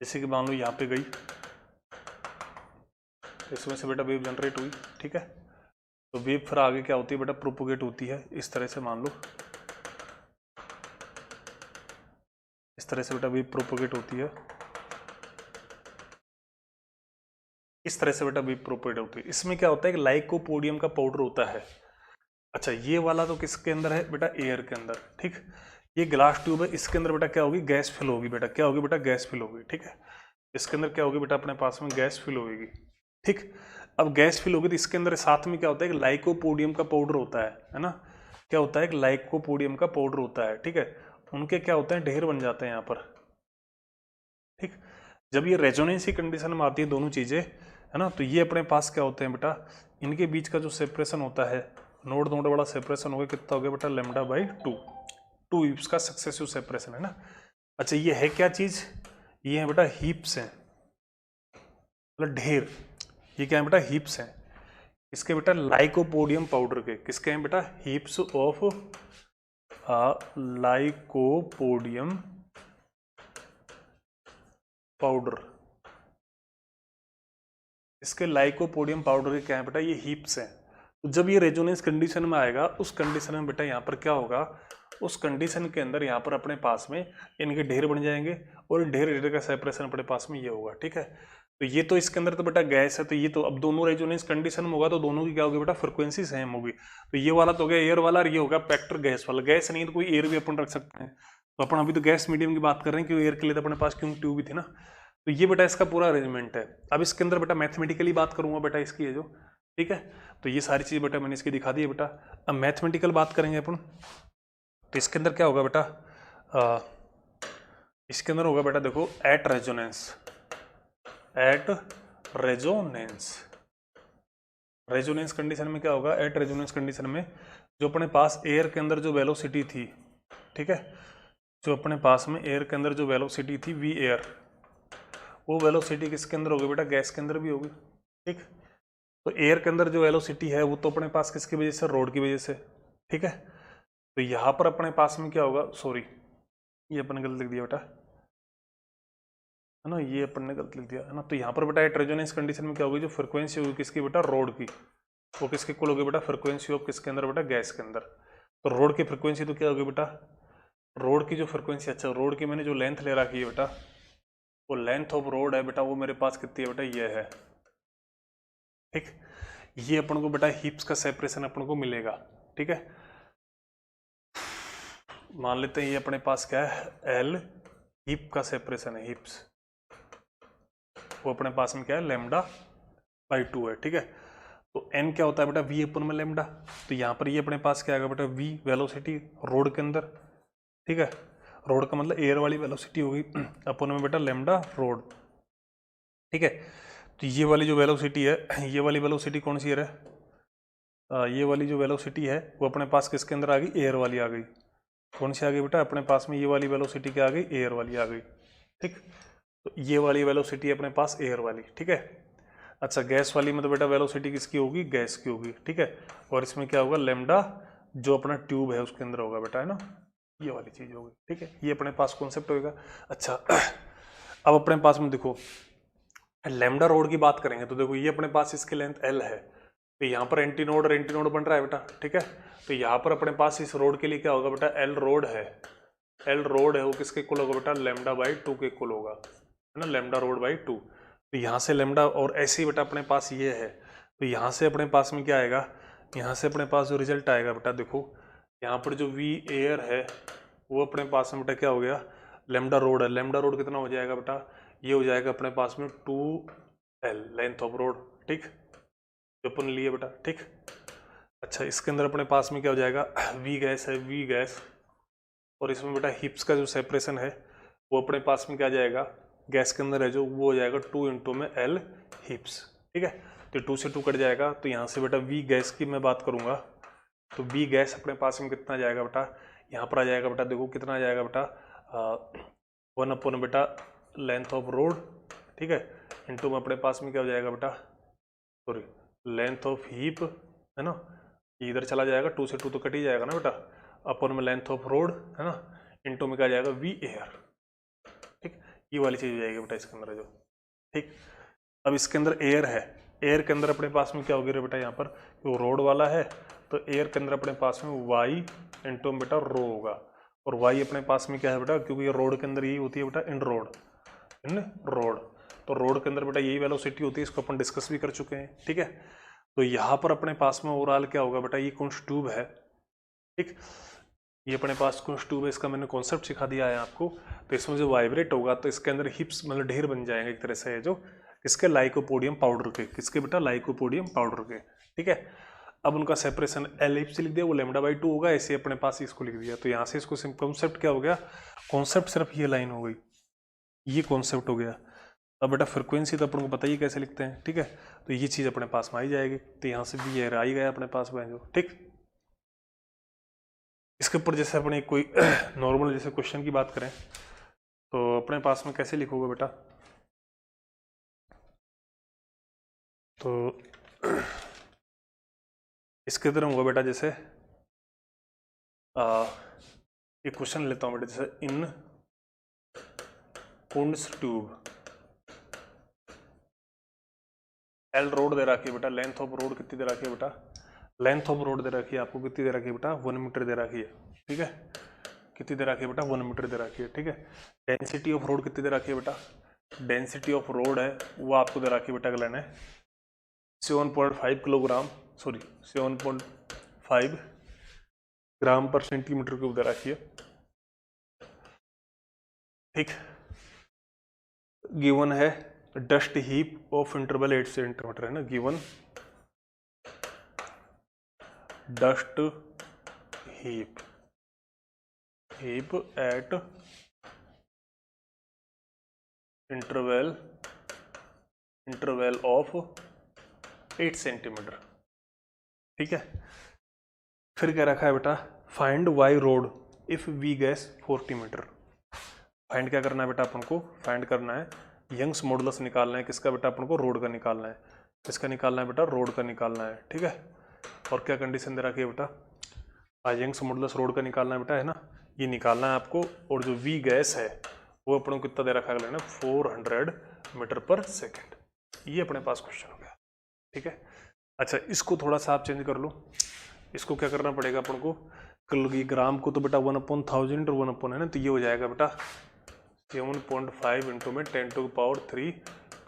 जैसे कि मान लो यहाँ पे गई, इसमें से बेटा वेव जनरेट हुई। ठीक है, तो वेव फिर आगे क्या होती है बेटा, प्रोपोगेट होती है इस तरह से, मान लो इस तरह से बेटा वेव प्रोपोगेट होती है, इस तरह से बेटा वेव प्रोपोगेट होती है। इसमें क्या होता है कि लाइकोपोडियम का पाउडर होता है। अच्छा, ये वाला तो किसके अंदर है बेटा, एयर के अंदर। ठीक, ये ग्लास ट्यूब है, इसके अंदर बेटा क्या होगी, गैस फिल होगी बेटा, क्या होगी बेटा, गैस फिल होगी। ठीक है, इसके अंदर क्या होगी बेटा, अपने पास में गैस फिल होगी। ठीक, अब गैस फिल होगी तो इसके अंदर साथ में क्या होता है कि लाइकोपोडियम का पाउडर होता है ना, क्या होता है कि लाइकोपोडियम का पाउडर होता है। ठीक है, उनके क्या होते हैं, ढेर बन जाते हैं यहाँ पर। ठीक, जब ये रेजोनेंसी कंडीशन में आती है दोनों चीजें, है ना, तो ये अपने पास क्या होते हैं बेटा, इनके बीच का जो सेपरेशन होता है, नोड नोड वाला सेपरेशन हो गया, कितना हो गया बेटा, लैम्डा बाई 2 हीप्स का सक्सेसिव सेपरेशन है ना। अच्छा, ये है क्या चीज, ये है बेटा हीप्स हैं, मतलब ढेर। ये क्या है बेटा, हीप्स हैं, इसके बेटा लाइकोपोडियम पाउडर के, किसके हैं बेटा, हीप्स ऑफ लाइकोपोडियम पाउडर। इसके लाइकोपोडियम पाउडर के क्या है बेटा, ये हीप्स हैं। तो जब ये रेजोनेंस कंडीशन में आएगा, उस कंडीशन में बेटा यहाँ पर क्या होगा, उस कंडीशन के अंदर यहाँ पर अपने पास में इनके ढेर बन जाएंगे, और ढेर ढेर का सेपरेशन अपने पास में ये होगा। ठीक है, तो ये तो इसके अंदर तो बेटा गैस है, तो ये तो अब दोनों रेजोनेंस कंडीशन में होगा तो दोनों की क्या होगी बेटा, फ्रिक्वेंसी सेम होगी। तो ये वाला तो हो गया एयर वाला और ये होगा फैक्टर गैस वाला। गैस नहीं तो कोई एयर भी अपन रख सकते हैं, तो अपन अभी तो गैस मीडियम की बात कर रहे हैं क्योंकि एयर के लिए तो अपने पास क्यों ट्यूब भी थी ना। तो ये बेटा इसका पूरा अरेंजमेंट है। अब इसके अंदर बेटा मैथमेटिकली बात करूंगा बेटा इसकी है जो, ठीक है। तो ये सारी चीज बेटा मैंने इसकी दिखा दी है बेटा। अब मैथमेटिकल बात करेंगे अपन, तो इसके अंदर क्या होगा बेटा, इसके अंदर होगा बेटा देखो at resonance, at resonance condition में क्या होगा, एट रेजोनेंस कंडीशन में जो अपने पास एयर के अंदर जो वेलोसिटी थी, ठीक है, जो अपने पास में एयर के अंदर जो वेलोसिटी थी वी एयर, वो वेलोसिटी किसके अंदर होगी बेटा, गैस के अंदर भी होगी, ठीक। तो एयर के अंदर जो वेलोसिटी है वो तो अपने पास किसकी वजह से, रोड की वजह से, ठीक है। तो यहां पर अपने पास में क्या होगा, सॉरी ये अपन ने गलत लिख दिया बेटा, है ना, ये अपन ने गलत लिख दिया है ना। तो यहाँ पर बेटा एट रेजोनेंस कंडीशन में क्या होगी, जो फ्रिक्वेंसी होगी किसकी बेटा, रोड की, वो किसके इक्वल होगी बेटा, फ्रिक्वेंसी ऑफ किसके अंदर बेटा, गैस के अंदर। तो रोड की फ्रिक्वेंसी तो क्या होगी बेटा, रोड की जो फ्रिक्वेंसी, अच्छा रोड की मैंने जो लेंथ ले रखी है बेटा, वो लेंथ ऑफ रोड है बेटा, वो मेरे पास कितनी है बेटा, ये है, ठीक। ये अपन को बेटा हिप्स का सेपरेशन अपन को मिलेगा, ठीक है। मान लेते हैं ये अपने पास क्या है, एल हिप का सेपरेशन है, हिप्स, वो अपने पास में क्या है, लेमडा बाई 2 है, ठीक है। तो एन क्या होता है बेटा, वी अपन में लेमडा। तो यहाँ पर ये अपने पास क्या आएगा बेटा, वी वेलोसिटी रोड के अंदर, ठीक है। रोड का मतलब एयर वाली वेलोसिटी होगी, अपन में बेटा लेमडा रोड, ठीक है। तो ये वाली जो वेलोसिटी है, ये वाली वेलोसिटी कौन सी है, ये वाली जो वेलोसिटी है वो अपने पास किसके अंदर आ गई, एयर वाली आ गई। कौन सी आ गई बेटा, अपने पास में ये वाली वेलोसिटी क्या आ गई, एयर वाली आ गई, ठीक। तो ये वाली वेलोसिटी अपने पास एयर वाली, ठीक है। अच्छा गैस वाली में तो बेटा वेलोसिटी किसकी होगी, गैस की होगी, ठीक है। और इसमें क्या होगा, लेमडा जो अपना ट्यूब है उसके अंदर होगा बेटा, है ना, ये वाली चीज होगी, ठीक है। ये अपने पास कॉन्सेप्ट होगा। अच्छा अब अपने पास में देखो लेमडा रोड की बात करेंगे तो देखो ये अपने पास इसकी लेंथ एल है, तो यहाँ पर एंटीनोड और एंटीनोड बन रहा है बेटा, ठीक है। तो यहाँ पर अपने पास इस रोड के लिए क्या होगा बेटा, एल रोड है, एल रोड है वो किसके इक्वल होगा बेटा, लेमडा बाई 2 के इक्वल होगा, है ना, लेमडा रोड बाई 2। तो यहाँ से लेमडा और ऐसे ही बेटा अपने पास ये है, तो यहाँ से अपने पास में क्या आएगा, यहाँ से अपने पास जो रिजल्ट आएगा बेटा देखो, यहाँ पर जो वी एयर है वो अपने पास में बेटा क्या हो गया, लेमडा रोड है, लेमडा रोड कितना हो जाएगा बेटा, ये हो जाएगा अपने पास में 2L लेंथ ऑफ रोड, ठीक, जो अपन लिए बेटा, ठीक। अच्छा इसके अंदर अपने पास में क्या हो जाएगा, वी गैस है, वी गैस, और इसमें बेटा हिप्स का जो सेपरेशन है वो अपने पास में क्या जाएगा, गैस के अंदर है जो, वो हो जाएगा 2 इंटू में एल हिप्स, ठीक है। तो 2 से 2 कट जाएगा, तो यहाँ से बेटा वी गैस की मैं बात करूँगा तो वी गैस अपने पास में कितना जाएगा बेटा, यहाँ पर आ जाएगा बेटा देखो कितना आ जाएगा बेटा, 1 अपॉन बेटा लेंथ ऑफ रोड, ठीक है, इंटू में अपने पास में क्या हो जाएगा बेटा, सॉरी लेंथ ऑफ हीप, है ना, इधर चला जाएगा, 2 से 2 तो कट ही जाएगा ना बेटा, अपन में लेंथ ऑफ रोड, है ना, इंटू में क्या जाएगा वी एयर, ठीक। ये वाली चीज हो जाएगी बेटा इसके अंदर जो, ठीक। अब इसके अंदर एयर है, एयर के अंदर अपने पास में क्या होगी बेटा, यहाँ पर वो रोड वाला है तो एयर के अंदर अपने पास में वाई इंटू में बेटा रो होगा, और वाई अपने पास में क्या है बेटा, क्योंकि ये रोड के अंदर यही होती है बेटा, इन रोड, तो रोड के अंदर बेटा यही वेलोसिटी होती है, इसको अपन डिस्कस भी कर चुके हैं, ठीक है। तो यहाँ पर अपने पास में ओवरऑल क्या होगा बेटा, ये कुंश ट्यूब है, ठीक, ये अपने पास कुंश ट्यूब है, इसका मैंने कॉन्सेप्ट सिखा दिया है आपको। तो इसमें जो वाइब्रेट होगा तो इसके अंदर हिप्स मतलब ढेर बन जाएंगे एक तरह से, है जो किसके, लाइकोपोडियम पाउडर के, किसके बेटा, लाइकोपोडियम पाउडर के, ठीक है। अब उनका सेपरेशन एल हिप्स लिख दिया, वो लेमडा बाई 2 होगा, ऐसे अपने पास इसको लिख दिया। तो यहाँ से इसको कॉन्सेप्ट क्या हो गया, कॉन्सेप्ट सिर्फ ये लाइन हो गई, ये कॉन्सेप्ट हो गया। अब बेटा फ्रिक्वेंसी तो अपन को पता ही कैसे लिखते हैं, ठीक है। तो ये चीज अपने पास में आई जाएगी, तो यहाँ से भी एयर आई गया अपने पास में जो, ठीक। इसके ऊपर जैसे अपने कोई नॉर्मल जैसे क्वेश्चन की बात करें तो अपने पास में कैसे लिखोगे बेटा, तो इसके तरह होगा बेटा, जैसे एक क्वेश्चन लेता हूं बेटा, जैसे इन कुंड्स ट्यूब एल रोड दे रखी है बेटा, लेंथ ऑफ रोड कितनी दे रखी है बेटा, लेंथ ऑफ रोड दे रखी है आपको, कितनी दे रखी है बेटा, 1 मीटर दे रखी है, ठीक है। कितनी दे रखी है बेटा, 1 मीटर दे रखी है, ठीक है। डेंसिटी ऑफ रोड कितनी दे रखी है बेटा, डेंसिटी ऑफ रोड है वो आपको दे रखी बेटा लेना है 7.5 किलोग्राम, सॉरी 7.5 ग्राम पर सेंटीमीटर क्यूब दे रखी है। ठीक, गिवन है dust heap of interval 8 centimetre है ना, given dust heap at interval of 8 centimetre. ठीक है, फिर क्या रखा है बेटा, find Y rod if we gas 40 metre. Find क्या करना है बेटा, अपन को फाइंड करना है यंग्स मॉडुलस निकालना है। किसका बेटा, अपन को रोड का निकालना है। किसका निकालना है बेटा, रोड का निकालना है। ठीक है, और क्या कंडीशन दे रखी है बेटा, यंग्स मॉडुलस रोड का निकालना है बेटा, है ना, ये निकालना है आपको। और जो वी गैस है वो अपन को कितना दे रखा है, 400 मीटर पर सेकेंड। ये अपने पास क्वेश्चन हो गया। ठीक है, अच्छा इसको थोड़ा सा आप चेंज कर लो। इसको क्या करना पड़ेगा अपन को, ग्राम को तो बेटा 1/1000 और 1 है ना, तो ये हो जाएगा बेटा 7.5 इंटू में 10⁻³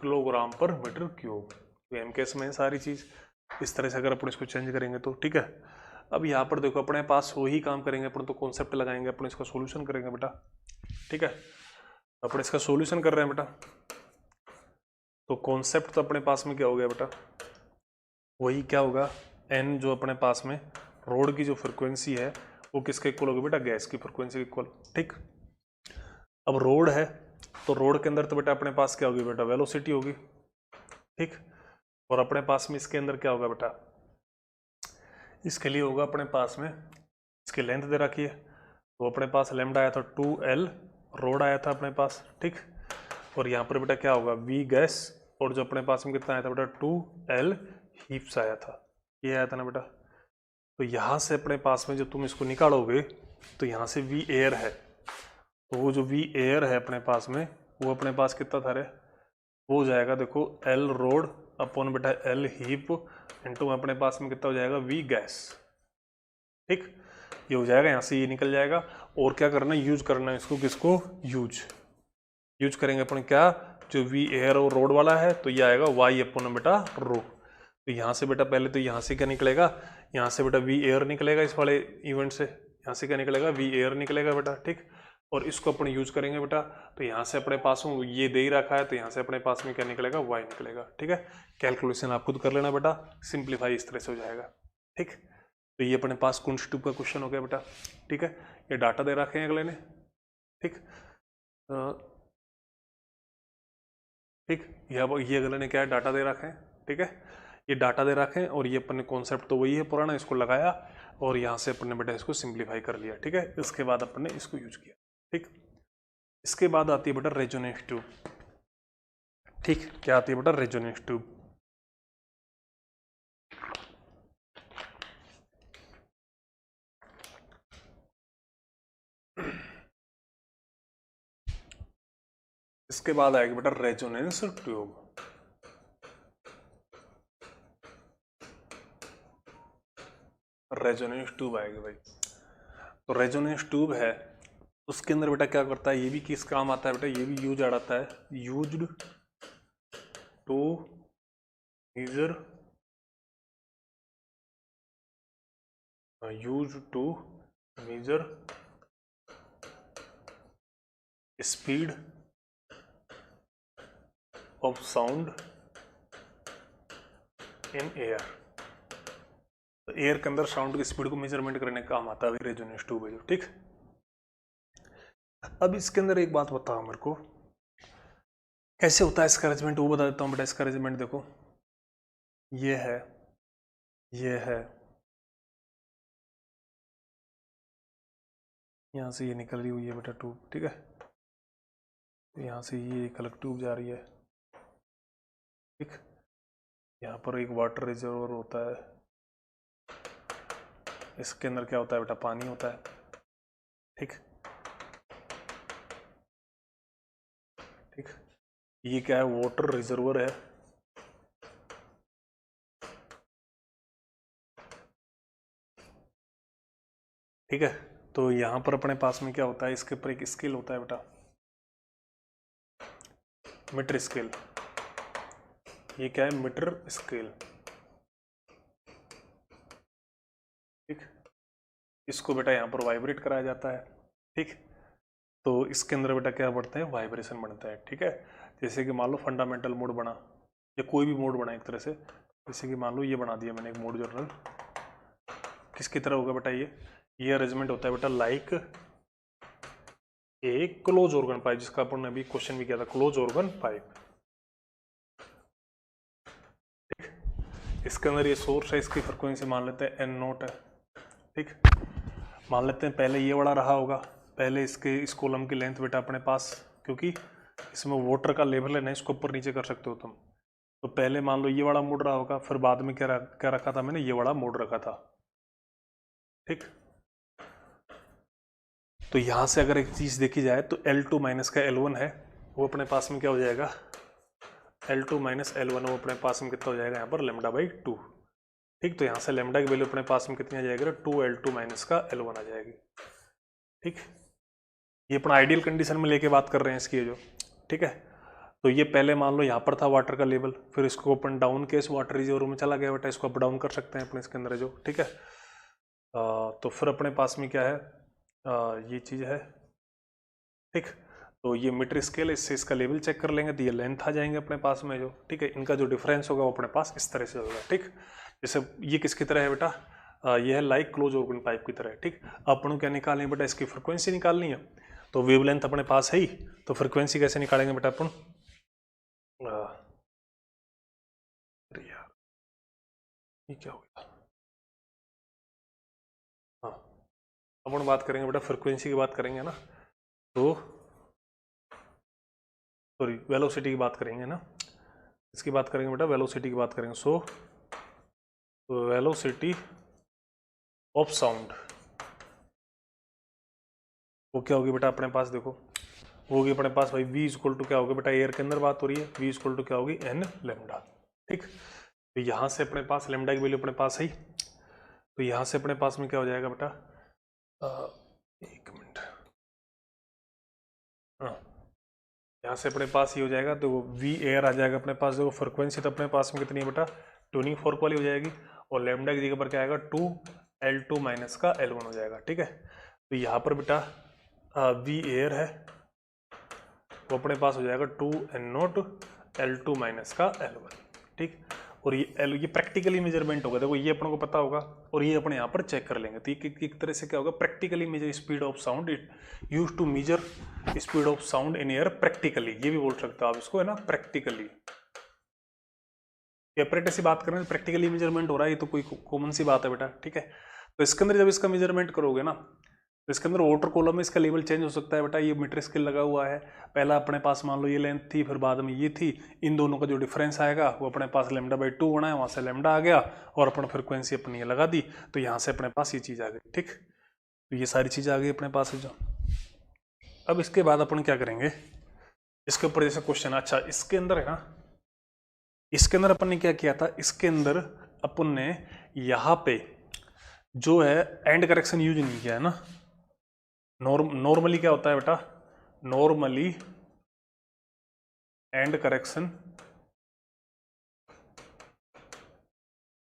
किलोग्राम पर मीटर क्यूब। तो एम केस में सारी चीज़ इस तरह से अगर अपन इसको चेंज करेंगे तो ठीक है। अब यहाँ पर देखो अपने पास वही काम करेंगे अपन, तो कॉन्सेप्ट लगाएंगे अपन, इसका सॉल्यूशन करेंगे बेटा। ठीक है, अपन इसका सॉल्यूशन कर रहे हैं बेटा, तो कॉन्सेप्ट तो अपने पास में क्या हो गया बेटा, वही क्या होगा, एन जो अपने पास में रोड की जो फ्रिक्वेंसी है वो किसके इक्वल होगी बेटा, गैस की फ्रिक्वेंसी के इक्वल। ठीक, अब रोड है तो रोड के अंदर तो बेटा अपने पास क्या होगी बेटा, वेलोसिटी होगी। ठीक, और अपने पास में इसके अंदर क्या होगा बेटा, इसके लिए होगा अपने पास में, इसकी लेंथ दे रखी है, तो अपने पास लैम्डा आया था 2L रोड आया था अपने पास। ठीक, और यहाँ पर बेटा क्या होगा, V गैस, और जो अपने पास में कितना आया था बेटा 2L हीप्स आया था, ये आया था ना बेटा। तो यहाँ से अपने पास में जो तुम इसको निकालोगे तो यहाँ से V एयर है, तो वो जो V एयर है अपने पास में वो अपने पास कितना था रे, वो हो जाएगा देखो L रोड अपॉन बेटा L हीप इंटू अपने पास में कितना हो जाएगा, V गैस। ठीक, ये हो जाएगा, यहाँ से ये निकल जाएगा। और क्या करना है, यूज करना है इसको, किसको, यूज करेंगे अपन क्या, जो V एयर और रोड वाला है, तो ये आएगा Y अपॉन बेटा रो। तो यहाँ से बेटा पहले तो यहाँ से क्या निकलेगा, यहाँ से बेटा V एयर निकलेगा इस वाले इवेंट से, यहाँ से क्या निकलेगा, V एयर निकलेगा बेटा। ठीक, और इसको अपन यूज करेंगे बेटा, तो यहाँ से अपने पास में ये दे ही रखा है, तो यहाँ से अपने पास में क्या निकलेगा, Y निकलेगा। ठीक है, कैलकुलेशन आप खुद कर लेना बेटा, सिंप्लीफाई इस तरह से हो जाएगा। ठीक, तो ये अपने पास कुंश ट्यूब का क्वेश्चन हो गया बेटा। ठीक है, ये डाटा दे रखे हैं अगले ने। ठीक, ठीक, ये अगले ने क्या है, डाटा दे रखे हैं। ठीक है, ये डाटा दे रखे हैं और ये अपन ने कॉन्सेप्ट तो वही है पुराना, इसको लगाया और यहाँ से अपन ने बेटा इसको सिंप्लीफाई कर लिया। ठीक है, इसके बाद अपन ने इसको यूज किया। ठीक, इसके बाद आती है बेटा रेजोनेंस ट्यूब। ठीक, क्या आती है बेटा, रेजोनेंस ट्यूब। इसके बाद आएगी बेटा रेजोनेंस ट्यूब। रेजोनेंस ट्यूब आएगी भाई। तो रेजोनेंस ट्यूब है, उसके अंदर बेटा क्या करता है, ये भी किस काम आता है बेटा, ये भी यूज आता है, used to measure, speed of sound in air. तो एयर के अंदर साउंड की स्पीड को मेजरमेंट करने का काम आता है रेजोनेंस ट्यूब है जो। ठीक, अब इसके अंदर एक बात बताओ मेरे को, कैसे होता है इसका अरेंजमेंट, वो बता देता हूँ बेटा। इसका अरेंजमेंट देखो, ये है, ये है, यहाँ से ये निकल रही हुई है बेटा ट्यूब। ठीक है, यहाँ से ये एक अलग ट्यूब जा रही है। ठीक, यहाँ पर एक वाटर रिजर्वर होता है, इसके अंदर क्या होता है बेटा, पानी होता है। ठीक, ठीक, ये क्या है, वाटर रिजर्वर है। ठीक है, तो यहाँ पर अपने पास में क्या होता है, इसके ऊपर एक स्केल होता है बेटा। मीटर स्केल, ये क्या है, मीटर स्केल, ठीक। इसको बेटा यहाँ पर वाइब्रेट कराया जाता है, ठीक। तो इसके अंदर बेटा क्या बढ़ते हैं, वाइब्रेशन बढ़ता है, ठीक है। जैसे कि मान लो फंडामेंटल मोड बना, या कोई भी मोड बना एक तरह से, जैसे कि मान लो ये बना दिया मैंने एक मोड जर्नल, किसकी तरह होगा बेटा, ये अरेंजमेंट होता है बेटा like a close organ pipe, जिसका अपन ने अभी क्वेश्चन भी किया था, क्लोज ऑर्गन पाइप, ठीक। इसके अंदर ये सोर्स है, इसकी फ्रिक्वेंसी मान लेते हैं एन नोट है, ठीक। मान लेते हैं पहले ये बड़ा रहा होगा, पहले इस कॉलम की लेंथ बेटा अपने पास, क्योंकि इसमें वाटर का लेवल है ना, इसको ऊपर नीचे कर सकते हो तुम, तो पहले मान लो ये बड़ा मोड रहा होगा, फिर बाद में क्या रखा था मैंने, ये बड़ा मोड रखा था, ठीक। तो यहां से अगर एक चीज देखी जाए तो L2 माइनस का L1 है, वो अपने पास में क्या हो जाएगा, L2 माइनस L1, वो अपने पास में कितना हो जाएगा यहाँ पर λ/2, ठीक। तो यहाँ से लैम्डा की वैल्यू अपने पास में कितनी आ जाएगी, 2L2 माइनस का L1 आ जाएगी, ठीक। ये अपना आइडियल कंडीशन में लेके बात कर रहे हैं इसकी जो, ठीक है। तो ये पहले मान लो यहाँ पर था वाटर का लेवल, फिर इसको अपन डाउन के इस वाटर रिजर्व में चला गया बेटा, इसको अप डाउन कर सकते हैं अपने इसके अंदर जो, ठीक है। तो फिर अपने पास में क्या है, ये चीज़ है, ठीक। तो ये मीटर स्केल है, इससे इसका लेवल चेक कर लेंगे, तो ये लेंथ आ जाएंगे अपने पास में जो, ठीक है। इनका जो डिफरेंस होगा वो अपने पास इस तरह से होगा, ठीक। जैसे ये किसकी तरह है बेटा, ये है लाइक क्लोज ऑर्गन पाइप की तरह, ठीक। अपन क्या निकालेंगे बेटा, इसकी फ्रिक्वेंसी निकालनी है, तो वेवलेंथ अपने पास है ही, तो फ्रिक्वेंसी कैसे निकालेंगे बेटा अपन, ये क्या हो गया, हाँ, अपन बात करेंगे बेटा फ्रिक्वेंसी की बात करेंगे ना, तो सॉरी वेलोसिटी की बात करेंगे ना, इसकी बात करेंगे बेटा, वेलोसिटी की बात करेंगे। सो वेलोसिटी ऑफ साउंड वो क्या होगी बेटा अपने पास, देखो वो होगी अपने पास भाई v इक्वल टू क्या होगा बेटा, एयर के अंदर बात हो रही है, v इक्वल टू क्या होगी, n लैम्डा, ठीक। तो यहाँ से अपने पास लैम्डा की वैल्यू अपने पास है, तो यहाँ से अपने पास में क्या हो जाएगा बेटा, एक मिनट, हाँ, यहाँ से अपने पास ये हो जाएगा, तो v एयर आ जाएगा अपने पास, देखो फ्रिक्वेंसी तो अपने पास में कितनी है बेटा, ट्यूनिंग फोर्क वाली हो जाएगी, और लैम्डा की जगह पर क्या आएगा, 2L2 माइनस का L1 हो जाएगा, ठीक है। तो यहाँ पर बेटा v एयर है, वो अपने पास हो जाएगा 2N0 L2 माइनस का L1, ठीक। और ये प्रैक्टिकली मेजरमेंट होगा, देखो ये अपने को पता होगा, और ये अपने यहाँ पर चेक कर लेंगे, तो ये एक तरह से क्या होगा, practically measure speed of sound, it use to measure speed of sound in air practically, ये भी बोल सकते हो आप इसको, है ना, प्रैक्टिकली। एपरेटस से बात करें, प्रैक्टिकली मेजरमेंट हो रहा है, ये तो कोई कॉमन सी बात है बेटा, ठीक है। तो इसके अंदर जब इसका मेजरमेंट करोगे ना, तो इसके अंदर वाटर कॉलम में इसका लेवल चेंज हो सकता है बेटा, ये मीटर स्केल लगा हुआ है, पहला अपने पास मान लो ये लेंथ थी, फिर बाद में ये थी, इन दोनों का जो डिफरेंस आएगा वो अपने पास λ/2 बना है, वहाँ से लैम्डा आ गया, और अपना फ्रिक्वेंसी अपनी ये लगा दी, तो यहाँ से अपने पास ये चीज़ आ गई, ठीक। तो ये सारी चीज़ आ गई अपने पास जो। अब इसके बाद अपन क्या करेंगे, इसके ऊपर जैसे क्वेश्चन, अच्छा इसके अंदर है ना, इसके अंदर अपन ने क्या किया था, इसके अंदर अपन ने यहाँ पे जो है एंड करेक्शन यूज नहीं किया है ना, नॉर्मली क्या होता है बेटा, normally and correction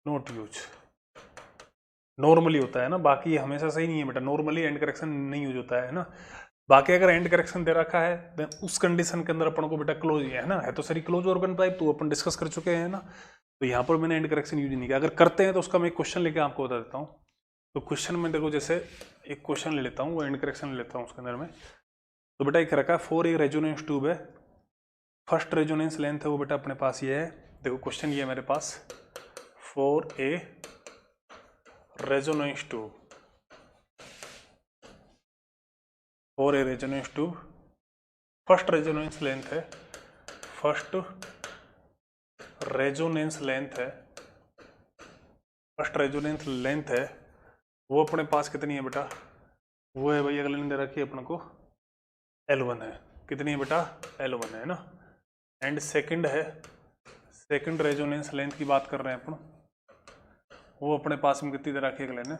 not use, normally होता है ना, बाकी हमेशा सही नहीं है बेटा, नॉर्मली एंड करेक्शन नहीं यूज होता है ना। बाकी अगर एंड करेक्शन दे रखा है देन उस कंडीशन के अंदर अपन को बेटा क्लोज है ना, है तो सही क्लोज ऑर्गन पाइप, तो अपन डिस्कस कर चुके हैं ना, तो यहाँ पर मैंने एंड करेक्शन यूज नहीं किया। अगर करते हैं तो उसका मैं एक क्वेश्चन लेके आपको बता देता हूँ। तो क्वेश्चन में देखो, जैसे एक क्वेश्चन ले लेता हूँ, वो एंड करेक्शन ले लेता हूँ उसके अंदर में। तो बेटा एक रखा है 4 एक रेजोनेंस ट्यूब है, फर्स्ट रेजोनेंस लेंथ है वो बेटा अपने पास ये है, देखो क्वेश्चन ये है मेरे पास, 4A resonance tube, 4A resonance tube, first resonance length है, फर्स्ट रेजोनेंस लेंथ है, फर्स्ट रेजोनेंस लेंथ है, वो अपने पास कितनी है बेटा, वो है भाई अगले दे रखी है अपने को L1 है, कितनी है बेटा, L1 है ना। एंड सेकंड है, सेकंड रेजोनेंस लेंथ की बात कर रहे हैं अपन, वो अपने पास में कितनी दे रखी है अगले ने,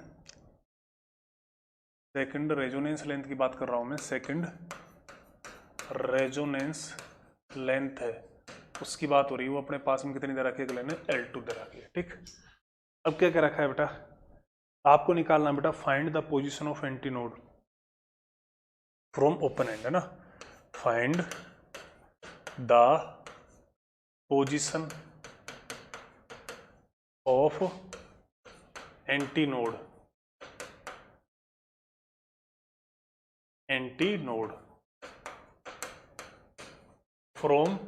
सेकंड रेजोनेंस लेंथ की बात कर रहा हूं मैं, सेकंड रेजोनेंस लेंथ है उसकी बात हो रही है, वो अपने पास में कितनी दे रखी है, लेने L2 दे रखी है। ठीक, अब क्या क्या रखा है बेटा, आपको निकालना बेटा find the position of anti node from open and, है ना, find the position of anti node from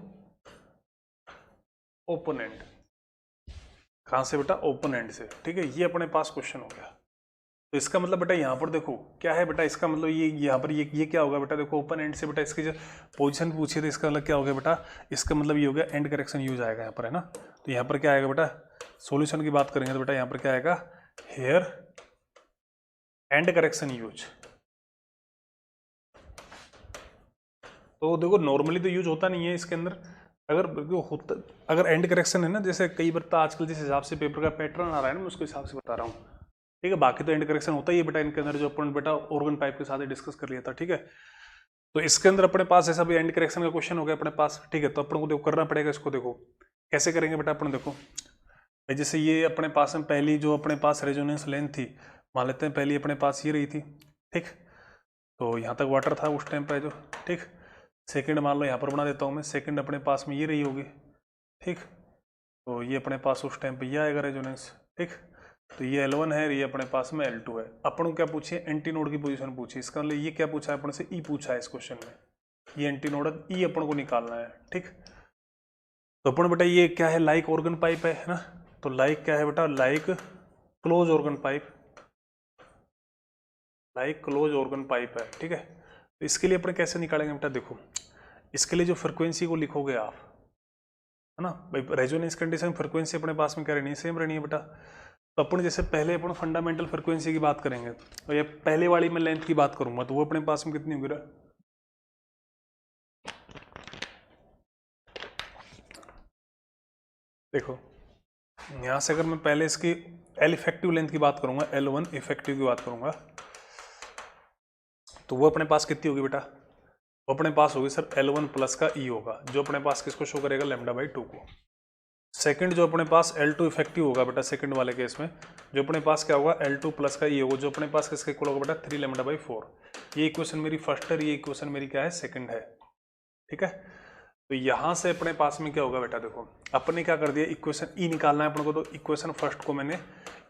open and. कहां से बेटा, ओपन एंड से। ठीक है, ये अपने पास क्वेश्चन हो गया। तो इसका मतलब बेटा यहाँ पर देखो क्या है बेटा, इसका मतलब ये यहाँ पर ये क्या होगा बेटा, देखो ओपन एंड से बेटा इसकी जो पोजीशन पूछी थी, इसका मतलब क्या हो गया बेटा, इसका मतलब ये हो गया एंड करेक्शन यूज आएगा यहाँ पर, है ना। तो यहाँ पर क्या आएगा बेटा, सॉल्यूशन की बात करेंगे तो बेटा यहाँ पर क्या आएगा, हेयर एंड करेक्शन यूज। तो देखो नॉर्मली तो यूज होता नहीं है इसके अंदर, अगर होता, अगर एंड करेक्शन है ना, जैसे कई बार तो आजकल जिस हिसाब से पेपर का पैटर्न आ रहा है ना, मैं उसके हिसाब से बता रहा हूँ। ठीक है, बाकी तो एंड करेक्शन होता ही है बेटा इनके अंदर, जो अपन बेटा ऑर्गन पाइप के साथ ही डिस्कस कर लिया था। ठीक है, तो इसके अंदर अपने पास ऐसा भी एंड करेक्शन का क्वेश्चन हो गया अपने पास। ठीक है, तो अपन को देखो करना पड़ेगा इसको। देखो कैसे करेंगे बेटा, अपन देखो जैसे ये अपने पास में पहली जो अपने पास रेजोनेंस लेंथ थी, मान लेते हैं पहली अपने पास ये रही थी। ठीक, तो यहाँ तक वाटर था उस टाइम पर जो। ठीक, सेकंड मान लो यहाँ पर बना देता हूँ मैं, सेकंड अपने पास में ये रही होगी। ठीक, तो ये अपने पास उस टाइम पे ये आएगा रेजोनेंस। ठीक, तो ये L1 है, ये अपने पास में L2 है। अपन को क्या पूछिए, एंटी नोड की पोजीशन पूछी, इसका मतलब ये क्या पूछा है अपन से, ई पूछा है इस क्वेश्चन में, ये एंटी नोड ई अपन को निकालना है। ठीक, तो अपन बेटा ये क्या है, लाइक ऑर्गन पाइप है ना, तो लाइक क्या है बेटा, like close organ pipe, like close organ pipe है। ठीक है, तो इसके लिए अपन कैसे निकालेंगे बेटा, देखो इसके लिए जो फ्रिक्वेंसी को लिखोगे आप, है ना भाई, रेजोनेंस कंडीशन फ्रिक्वेंसी अपने पास में क्या रहनी है, सेम रहनी है बेटा। तो अपन जैसे पहले अपन फंडामेंटल फ्रिक्वेंसी की बात करेंगे, और ये पहले वाली मैं लेंथ की बात करूंगा, तो वो अपने पास में कितनी होगी, देखो यहां से अगर मैं पहले इसकी L इफेक्टिव लेंथ की बात करूंगा, L1 इफेक्टिव की बात करूंगा, तो वो अपने पास कितनी होगी बेटा, वो अपने पास होगी सर L1 प्लस का E होगा, जो अपने पास किसको शो करेगा, λ/2 को। सेकंड जो अपने पास L2 इफेक्टिव होगा बेटा, सेकंड वाले केस में जो अपने पास क्या होगा, L2 प्लस का E होगा, जो अपने पास किसके इक्वल होगा बेटा, 3λ/4। ये इक्वेशन मेरी फर्स्ट है, ये इक्वेशन मेरी क्या है, सेकंड है। ठीक है, तो यहां से अपने पास में क्या होगा बेटा, देखो अपने क्या कर दिया, इक्वेशन ई निकालना है अपन को, तो इक्वेशन फर्स्ट को मैंने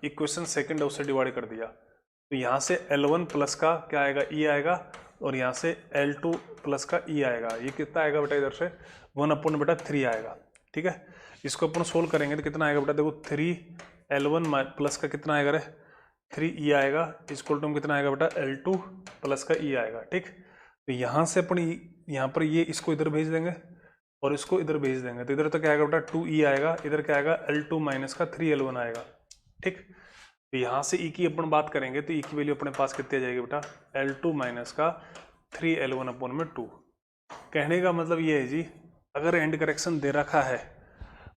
इक्वेशन सेकंड है उससे डिवाइड कर दिया। तो यहाँ से L1 प्लस का क्या आएगा, ई आएगा, और यहाँ से L2 प्लस का ई आएगा। ये कितना आएगा बेटा, इधर से 1/3 आएगा। ठीक है, इसको अपन सोल्व करेंगे तो कितना आएगा बेटा, देखो 3L1 प्लस का कितना आएगा रे, 3E आएगा, इक्वल टू कितना आएगा बेटा, L2 प्लस का E आएगा। ठीक, तो यहाँ से अपन यहाँ पर ये इसको इधर भेज देंगे और इसको इधर भेज देंगे, तो इधर तो क्या आएगा बेटा 2E आएगा, इधर क्या आएगा L2 माइनस का 3L1 आएगा। ठीक, तो यहाँ से E की अपन बात करेंगे तो E की वैल्यू अपने पास कितनी आ जाएगी बेटा, L2 माइनस का 3L1/2। कहने का मतलब ये है जी, अगर एंड करेक्शन दे रखा है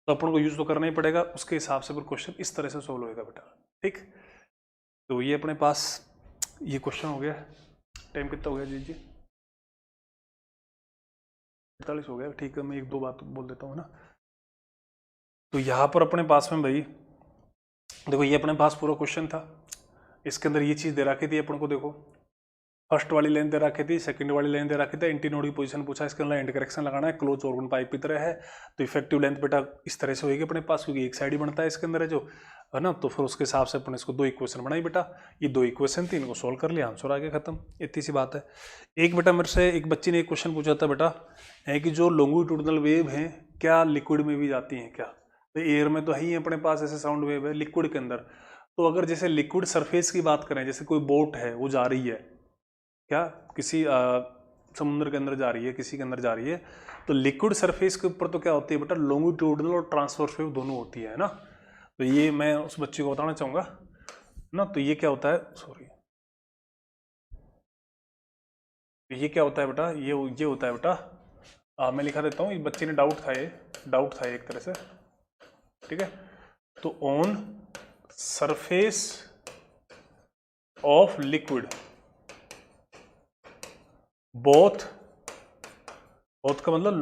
तो अपन को यूज तो करना ही पड़ेगा, उसके हिसाब से फिर क्वेश्चन इस तरह से सोल्व होएगा बेटा। ठीक, तो ये अपने पास ये क्वेश्चन हो गया। टाइम कितना हो गया जी, 45 हो गया। ठीक है, मैं एक दो बात बोल देता हूँ ना। तो यहाँ पर अपने पास में भाई देखो ये अपने पास पूरा क्वेश्चन था, इसके अंदर ये चीज दे रखी थी अपन को, देखो फर्स्ट वाली लाइन दे रखी थी, सेकंड वाली लाइन दे रखी थी, एंटी नोड की पोजीशन पूछा, इसके अंदर एंड करेक्शन लगाना है, क्लोज ऑर्गन पाइप की तरह है, तो इफेक्टिव लेंथ बेटा इस तरह से होगी अपने पास, क्योंकि एक साइड ही बनता है इसके अंदर है जो, है ना। तो फिर उसके हिसाब से अपन इसको दो इक्वेशन बनाई बेटा, ये दो इक्वेशन थी, इनको सोल्व कर लिया, आंसर आ गया, खत्म, इतनी सी बात है। एक बेटा मेरे से एक बच्ची ने एक क्वेश्चन पूछा था बेटा, है कि जो लॉन्गिट्यूडिनल वेव है क्या लिक्विड में भी जाती है क्या, तो एयर में तो है ही अपने पास ऐसे साउंड वेव है, लिक्विड के अंदर। तो अगर जैसे लिक्विड सरफेस की बात करें, जैसे कोई बोट है वो जा रही है क्या किसी समुद्र के अंदर जा रही है, किसी के अंदर जा रही है, तो लिक्विड सरफेस के ऊपर तो क्या होती है बेटा, लॉन्गिट्यूडिनल और ट्रांसवर्स वेव दोनों होती है ना। तो ये मैं उस बच्चे को बताना चाहूंगा ना, तो ये क्या होता है, सॉरी, ये क्या होता है बेटा, ये होता है बेटा, मैं लिखा देता हूँ, ये बच्चे ने डाउट था, ये डाउट था एक तरह से। ठीक है, तो on surface of liquid both both का मतलब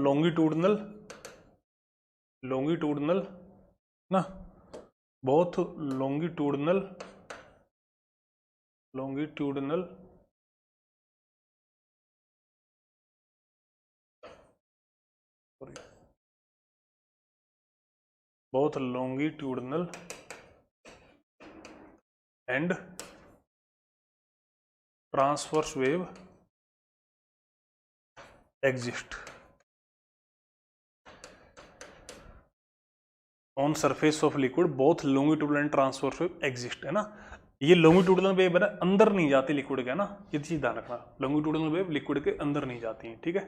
लॉन्गिट्यूडनल ना, both longitudinal both longitudinal and transverse wave exist on surface of liquid, both longitudinal and transverse wave exist, है ना। ये लॉन्गिट्यूडनल वेव है ना, अंदर नहीं जाती लिक्विड के, है ना, ये चीज ध्यान रखना, लॉन्गिट्यूडनल वेव लिक्विड के अंदर नहीं जाती है, ठीक है।